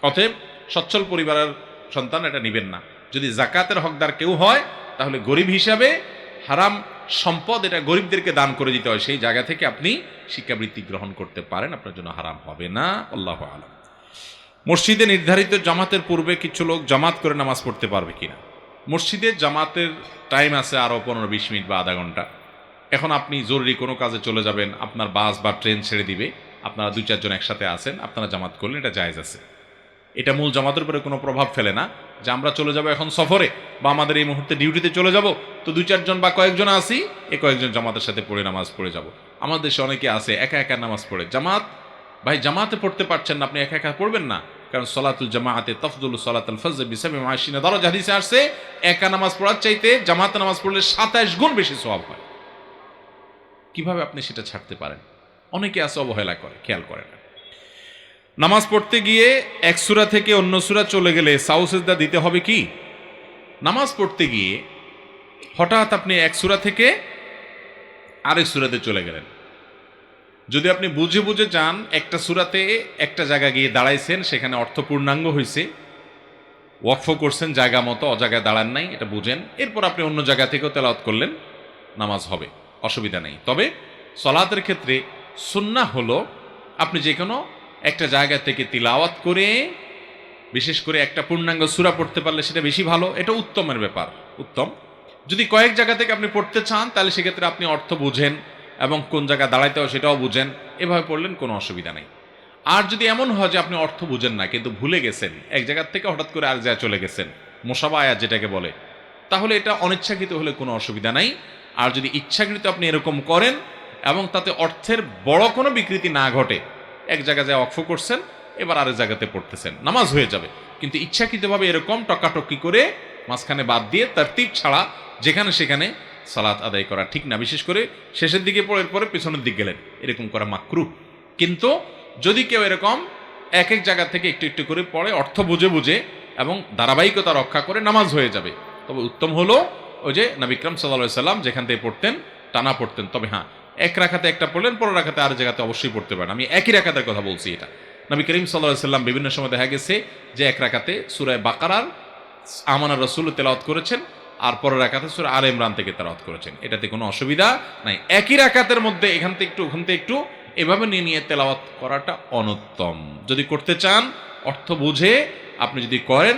অতএব সচ্ছল পরিবারের সন্তান এটা নেবেন না। যদি জাকাতের হকদার কেউ হয় তাহলে গরিব হিসাবে হারাম সম্পদ এটা গরিবদেরকে দান করে দিতে হয়, সেই জায়গা থেকে আপনি শিক্ষাবৃত্তি গ্রহণ করতে পারেন, আপনার জন্য হারাম হবে না। আল্লাহু আলাম। মসজিদে নির্ধারিত জামাতের পূর্বে কিছু লোক জামাত করে নামাজ পড়তে পারবে কিনা? মসজিদে জামাতের টাইম আছে আরো 15-20 মিনিট বা আধা ঘন্টা। এখন আপনি জরুরি কোনো কাজে চলে যাবেন, আপনার বাস বা ট্রেন ছেড়ে দিবে, আপনারা 2-4 জন একসাথে আছেন, আপনারা জামাত করলেন, এটা জায়েজ আছে। এটা মূল জামাতের উপরে কোনো প্রভাব ফেলে না, যে আমরা চলে যাব এখন সফরে বা আমাদের এই মুহূর্তে ডিউটিতে চলে যাব, তো 2-4 জন বা কয়েকজন আসি, এই কয়েকজন জামাতের সাথে পড়ে নামাজ পড়ে যাব। আমাদের দেশে অনেকে আছে একা একা নামাজ পড়ে। জামাত, ভাই জামাতে পড়তে পারছেন না, আপনি একা একা পড়বেন না, কারণ সলাতুল জামাআতে তাফদুলু সলাতুল ফজর বি 27 দারাজা হাদিসে আসছে, একা নামাজ পড়ার চাইতে জামাতে নামাজ পড়লে 27 গুণ বেশি সওয়াব হয়। কিভাবে আপনি সেটা ছাড়তে পারেন? অনেকে আছে অবহেলা করে, খেয়াল করে না। নামাজ পড়তে গিয়ে এক সূরা থেকে অন্য সূরা চলে গেলে সাউ সিজদা দিতে হবে কি? নামাজ পড়তে গিয়ে হঠাৎ আপনি এক সূরা থেকে আরেক সূরাতে চলে গেলেন, যদি আপনি বুঝে বুঝে যান একটা সূরাতে একটা জায়গা গিয়ে দাঁড়াইছেন, সেখানে অর্থ পূর্ণাঙ্গ হয়েছে, ওয়াকফ করছেন জায়গা মতো, অজায়গায় দাঁড়ান নাই, এটা বুঝেন, এরপর আপনি অন্য জায়গা থেকেও তেলাওয়াত করলেন, নামাজ হবে, অসুবিধা নেই। তবে সলাতের ক্ষেত্রে সুন্নাহ হলো আপনি যে কোনো একটা জায়গা থেকে তিলাওয়াত করে, বিশেষ করে একটা পূর্ণাঙ্গ সূরা পড়তে পারলে সেটা বেশি ভালো, এটা উত্তমের ব্যাপার, উত্তম। যদি কয়েক জায়গা থেকে আপনি পড়তে চান তাহলে সেক্ষেত্রে আপনি অর্থ বুঝেন এবং কোন জায়গায় দাঁড়াইতে হয় সেটাও বুঝেন, এভাবে পড়লেন, কোনো অসুবিধা নেই। আর যদি এমন হয় যে আপনি অর্থ বুঝেন না কিন্তু ভুলে গেছেন, এক জায়গার থেকে হঠাৎ করে আর জায়গায় চলে গেছেন, মুসাবা আয়াত যেটাকে বলে, তাহলে এটা অনিচ্ছাকৃত হলে কোনো অসুবিধা নাই। আর যদি ইচ্ছাকৃত আপনি এরকম করেন এবং তাতে অর্থের বড় কোনো বিকৃতি না ঘটে, এক জায়গায় যা ওয়াকফ করছেন এবার আরেক জায়গাতে পড়তেছেন, নামাজ হয়ে যাবে। কিন্তু ইচ্ছাকৃতভাবে এরকম টকাটকি করে মাঝখানে বাদ দিয়ে তারতিব ছাড়া যেখানে সেখানে সালাত আদায় করা ঠিক না। বিশেষ করে শেষের দিকে পড়ে পরে পিছনের দিক গেলেন, এরকম করা মাকরুহ। কিন্তু যদি কেউ এরকম এক এক জায়গা থেকে একটু একটু করে পড়ে, অর্থ বুঝে বুঝে এবং ধারাবাহিকতা রক্ষা করে, নামাজ হয়ে যাবে। তবে উত্তম হলো ওই যে নবী আকরাম সাল্লাল্লাহু আলাইহি সাল্লাম যেখান থেকে পড়তেন টানা পড়তেন। তবে হ্যাঁ, এক রাকাতে একটা পড়লেন, পরের রাকাতে আর জায়গাতে অবশ্যই পড়তে পারেন। আমি একই রাকাতের কথা বলছি। এটা নবী করিম সাল্লাল্লাহু আলাইহি সাল্লাম বিভিন্ন সময় দেখা গেছে যে এক রাকাতে সূরা বাকারার আমানা রাসূল তেলাওয়াত করেছেন, আর পরের রাকাতে সূরা আলে ইমরান থেকে তেলাওয়াত করেছেন। এটাতে কোনো অসুবিধা নাই। একই রাকাতের মধ্যে এখান থেকে একটু ওখান থেকে একটু এভাবে নিয়ে নিয়ে তেলাওয়াত করাটা অনুত্তম। যদি করতে চান অর্থ বুঝে আপনি যদি করেন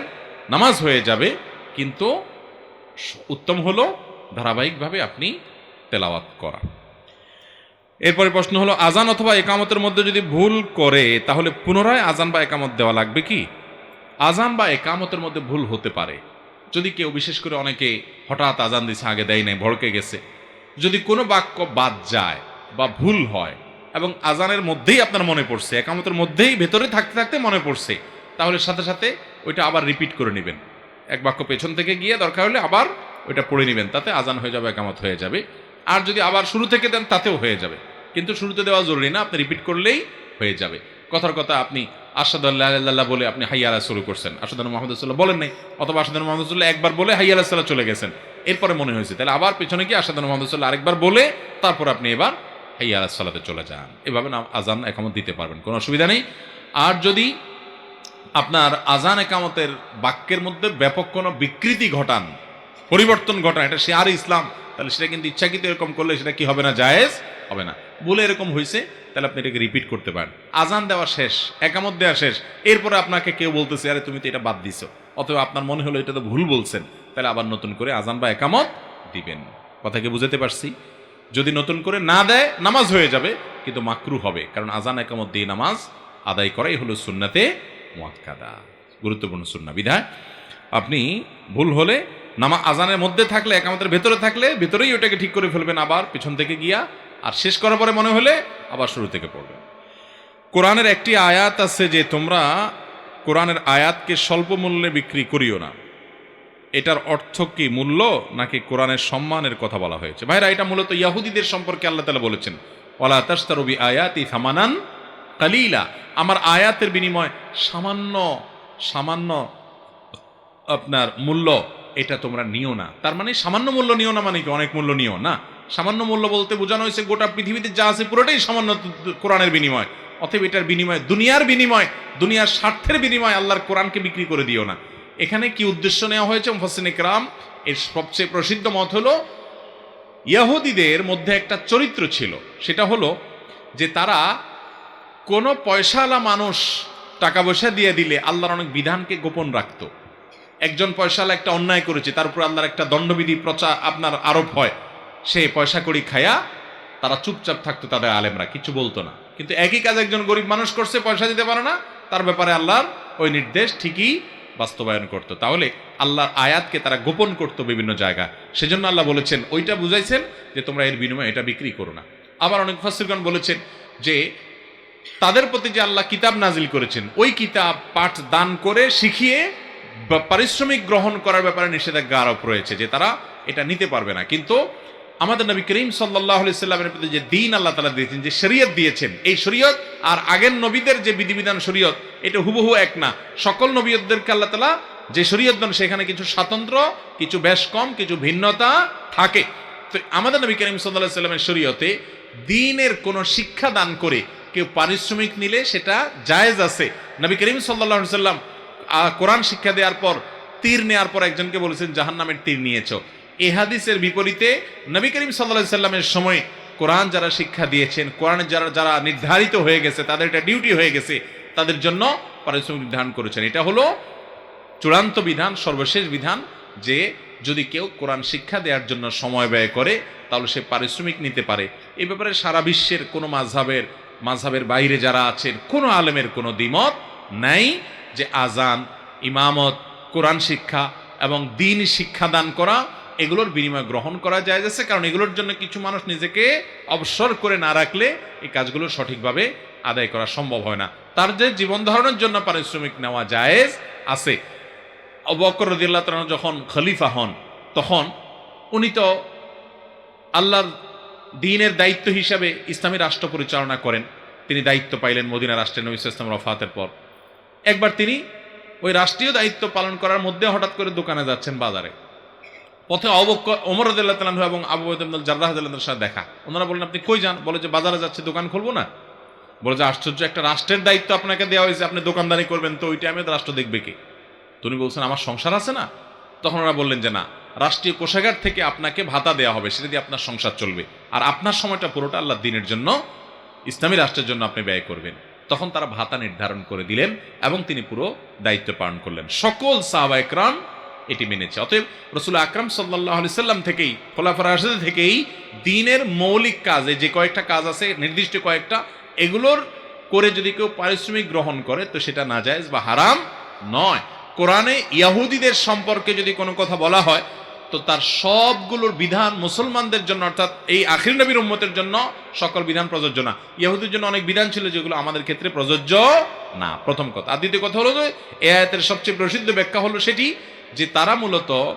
নামাজ হয়ে যাবে, কিন্তু উত্তম হলো ধারাবাহিকভাবে আপনি তেলাওয়াত করা। এরপরে প্রশ্ন হলো, আজান অথবা একামতের মধ্যে যদি ভুল করে তাহলে পুনরায় আজান বা একামত দেওয়া লাগবে কি? আজান বা একামতের মধ্যে ভুল হতে পারে। যদি কেউ, বিশেষ করে অনেকে হঠাৎ আজান দিছে, আগে দেয় নাই, ভড়কে গেছে, যদি কোনো বাক্য বাদ যায় বা ভুল হয় এবং আজানের মধ্যেই আপনার মনে পড়ছে, একামতের মধ্যেই ভেতরে থাকতে থাকতে মনে পড়ছে, তাহলে সাথে সাথে ওইটা আবার রিপিট করে নেবেন। এক বাক্য পেছন থেকে গিয়ে দরকার হলে আবার ওইটা পড়ে নেবেন, তাতে আজান হয়ে যাবে, একামত হয়ে যাবে। আর যদি আবার শুরু থেকে দেন তাতেও হয়ে যাবে, কিন্তু শুরুতে দেওয়া জরুরি না, আপনি রিপিট করলেই হয়ে যাবে। কথার কথা, আপনি আশহাদু আল্লা ইলাহা ইল্লাল্লাহ বলে আপনি হাইয়া আলা শুরু করছেন, আশহাদু আন্না মুহাম্মাদুর রাসূলুল্লাহ বলেন নাই, অথবা আশহাদু আন্না মুহাম্মাদুর রাসূলুল্লাহ একবার বলে হাইয়া আলা সালাহ চলে গেছেন, এরপরে মনে হয়েছে, তাহলে আবার পেছনে গিয়ে আশহাদু আন্না মুহাম্মাদুর রাসূলুল্লাহ আরেকবার বলে তারপর আপনি এবার হাইয়া আলা সালাতে চলে যান। এভাবে আজান একামত দিতে পারবেন, কোনো অসুবিধা নেই। আর যদি আপনার আজান একামতের বাক্যের মধ্যে ব্যাপক কোনো বিকৃতি ঘটান, পরিবর্তন ঘটান, এটা শিয়ার ইসলাম, তাহলে সেটা কিন্তু ইচ্ছাকৃত এরকম করলে সেটা কি হবে না? জায়েজ হবে না। বলে এরকম হয়েছে, তাহলে আপনি এটাকে রিপিট করতে পারেন। আজান দেওয়া শেষ, একামত দেওয়া শেষ, এরপরে আপনাকে কেউ বলতেছে আরে তুমি তো এটা বাদ দিছো, অথবা আপনার মনে হলো এটা তো ভুল বলছেন, তাহলে আবার নতুন করে আজান বা একামত দিবেন। কথা কি বুঝতে পারছি? যদি নতুন করে না দেয় নামাজ হয়ে যাবে, কিন্তু মাকরু হবে, কারণ আজান একামত দিয়ে নামাজ আদায় করাই হলো সুন্নাতে মুআক্কাদা, গুরুত্বপূর্ণ সুন্নাহ। বিধায় আপনি ভুল হলে আজানের মধ্যে থাকলে, একামতের ভেতরে থাকলে ভেতরেই ওটাকে ঠিক করে ফেলবেন, আবার পিছন থেকে গিয়া, আর শেষ করার পরে মনে হলে আবার শুরু থেকে পড়বেন। কোরআনের একটি আয়াত আছে যে তোমরা কোরআনের আয়াতকে স্বল্প মূল্যে বিক্রি করিও না। এটার অর্থ কি? মূল্য নাকি কোরআনের সম্মানের কথা বলা হয়েছে? ভাইরা, এটা মূলত ইয়াহুদীদের সম্পর্কে আল্লাহ তাআলা বলেছেন, ওয়ালা তাশতারু বিআয়াতি সামানান কালিলা, আমার আয়াতের বিনিময়ে সামান্য সামান্য আপনার মূল্য, এটা তোমরা নিও না। তার মানে সামান্য মূল্য নিও না মানে কি অনেক মূল্য নিও না? সামান্য মূল্য বলতে বোঝানো হয়েছে গোটা পৃথিবীতে যা আছে পুরোটাই সামান্য কোরআনের বিনিময়। অতএব এটার বিনিময়, দুনিয়ার বিনিময়, দুনিয়ার স্বার্থের বিনিময় আল্লাহর কোরআনকে বিক্রি করে দিও না। এখানে কি উদ্দেশ্য নেওয়া হয়েছে? মুফাসসিরিনে কেরাম এর সবচেয়ে প্রসিদ্ধ মত হলো, ইহুদীদের মধ্যে একটা চরিত্র ছিল, সেটা হলো যে তারা কোনো পয়সাওয়ালা মানুষ টাকা পয়সা দিয়ে দিলে আল্লাহর অনেক বিধানকে গোপন রাখত। একজন পয়সাওয়ালা একটা অন্যায় করেছে, তার উপর আল্লাহর একটা দণ্ডবিধি আপনার আরোপ হয়, সে পয়সা কড়ি খায়া তারা চুপচাপ থাকতো, তাদের আলেমরা কিছু বলতো না। কিন্তু একই কাজ একজন গরিব মানুষ করছে, পয়সা দিতে পারে না, তার ব্যাপারে আল্লাহর ওই নির্দেশ ঠিকই বাস্তবায়ন করত। তাহলে আল্লাহর আয়াতকে তারা গোপন করত বিভিন্ন জায়গায়, সেজন্য আল্লাহ বলেছেন, ওইটা বুঝাইছেন যে তোমরা এর বিনিময়ে এটা বিক্রি করো না। আবার অনেক মুফাসসিরগণ বলেছেন যে তাদের প্রতি যে আল্লাহ কিতাব নাজিল করেছেন, ওই কিতাব পাঠ দান করে শিখিয়ে পারিশ্রমিক গ্রহণ করার ব্যাপারে নিষেধাজ্ঞা আরোপ রয়েছে, যে তারা এটা নিতে পারবে না। কিন্তু আমাদের নবী করিম সাল্লাল্লাহু আলাইহি সাল্লামের প্রতি যে দ্বীন আল্লাহ তাআলা দিয়েছেন, যে শরীয়ত দিয়েছেন, এই শরীয়ত আর আগের নবীদের যে বিধিবিধান শরীয়ত, এটা হুবহু এক না। সকল নবীদেরকে আল্লাহ তাআলা যে শরীয়ত দেন, সেখানে কিছু স্বাতন্ত্র্য, কিছু বেশ কম, কিছু ভিন্নতা থাকে। তো আমাদের নবী করিম সাল্লাল্লাহু আলাইহি সাল্লামের শরীয়তে দ্বীনের কোনো শিক্ষা দান করে কেউ পারিশ্রমিক নিলে সেটা জায়েজ আছে। নবী করিম সাল্লাল্লাহু আলাইহি সাল্লাম কোরআন শিক্ষা দেওয়ার পর তীর নেওয়ার পর একজনকে বলেছেন জাহান্নামের তীর নিয়েছো। এই হাদিসের বিপরীতে নবী করিম সাল্লাল্লাহু আলাইহি সাল্লামের সময় কোরআন যারা শিক্ষা দিয়েছেন, কোরআনের যারা নির্ধারিত হয়ে গেছে, তাদের এটা ডিউটি হয়ে গেছে, তাদের জন্য পারিশ্রমিক নির্ধারণ করেছেন। এটা হলো চূড়ান্ত বিধান, সর্বশেষ বিধান, যে যদি কেউ কোরআন শিক্ষা দেওয়ার জন্য সময় ব্যয় করে তাহলে সে পারিশ্রমিক নিতে পারে। এই ব্যাপারে সারা বিশ্বের কোনো মাযহাবের বাইরে যারা আছেন, কোনো আলেমের কোনো দ্বিমত নাই যে আজান, ইমামত, কোরআন শিক্ষা এবং দ্বীন শিক্ষাদান করা, এগুলোর বিনিময় গ্রহণ করা যায় আছে। কারণ এগুলোর জন্য কিছু মানুষ নিজেকে অবসর করে না রাখলে এই কাজগুলো সঠিকভাবে আদায় করা সম্ভব হয় না। তার যে জীবন ধারণের জন্য পারিশ্রমিক নেওয়া জায়েজ আছে। আবু বকর রাদিয়াল্লাহু তাআলা যখন খলিফা হন, তখন উনি তো আল্লাহর দ্বীনের দায়িত্ব হিসাবে ইসলামী রাষ্ট্র পরিচালনা করেন। তিনি দায়িত্ব পাইলেন মদিনা রাষ্ট্রে নবী সাল্লাল্লাহু আলাইহি ওয়াসাল্লাম ওয়াফাতের পর। একবার তিনি ওই রাষ্ট্রীয় দায়িত্ব পালন করার মধ্যে হঠাৎ করে দোকানে যাচ্ছেন, বাজারে। পথে ওমর রাদিয়াল্লাহু তাআলা আনহু এবং আবু উবাইদা ইবনুল জাররাহ রাদিয়াল্লাহু তাআলার সাথে দেখা। ওনারা বললেন, আপনি কই যান? বলে যে বাজারে যাচ্ছে, দোকান খুলবো না। বলে যে আশ্চর্য, একটা রাষ্ট্রের দায়িত্ব আপনাকে দেওয়া হয়েছে, আপনি দোকানদারি করবেন, তো ওই টাইমে রাষ্ট্র দেখবে কে? তুমি বলছেন আমার সংসার আছে না। তখন ওরা বললেন যে না, রাষ্ট্রীয় কোষাগার থেকে আপনাকে ভাতা দেওয়া হবে, সেটা দিয়ে আপনার সংসার চলবে, আর আপনার সময়টা পুরোটা আল্লাহ দ্বীনের জন্য, ইসলামী রাষ্ট্রের জন্য আপনি ব্যয় করবেন। তখন তারা ভাতা নির্ধারণ করে দিলেন এবং তিনি পুরো দায়িত্ব পালন করলেন। সকল সাহাবা একরাম এটি মেনেছে। অতএব রাসূল আকরাম সাল্লাল্লাহু আলাইহি সাল্লাম থেকেই, খোলাফায়ে রাশিদিন থেকেই দ্বীনের মৌলিক কাজে যে কয়েকটা কাজ আছে, নির্দিষ্ট কয়েকটা, এগুলোর করে যদি কেউ পারিশ্রমিক গ্রহণ করে তো সেটা নাজায়েজ বা হারাম নয়। কোরআনে ইহুদিদের সম্পর্কে যদি কোনো কথা বলা হয় তো তার সবগুলোর বিধান মুসলমানদের জন্য, অর্থাৎ এই আখির নবীর উম্মতের জন্য সকল বিধান প্রযোজ্য না। ইহুদির জন্য অনেক বিধান ছিল যেগুলো আমাদের ক্ষেত্রে প্রযোজ্য না, প্রথম কথা। আর দ্বিতীয় কথা হলো যে এই আয়াতের সবচেয়ে প্রসিদ্ধ ব্যাখ্যা হলো সেটি যে তারা মূলত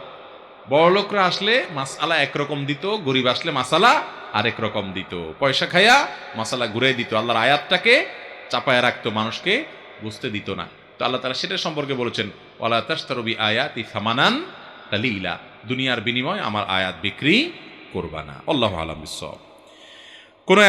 বড়লোকরা আসলে মাসআলা একরকম দিত, গরিব আসলে মাসালা আরেক রকম দিত, পয়সা খাইয়া মাসালা ঘুরে দিত, আল্লাহর আয়াতটাকে চাপায় রাখতো, মানুষকে বুঝতে দিত না। তো আল্লাহ তাআলা সেটা সম্পর্কে বলেছেন, ওয়ালা তাশতারু বিআয়াতি সামানান কালীলা, দুনিয়ার বিনিময়ে আমার আয়াত বিক্রি করবা না। আল্লাহু আ'লাম বিস-সাওয়াব। কোন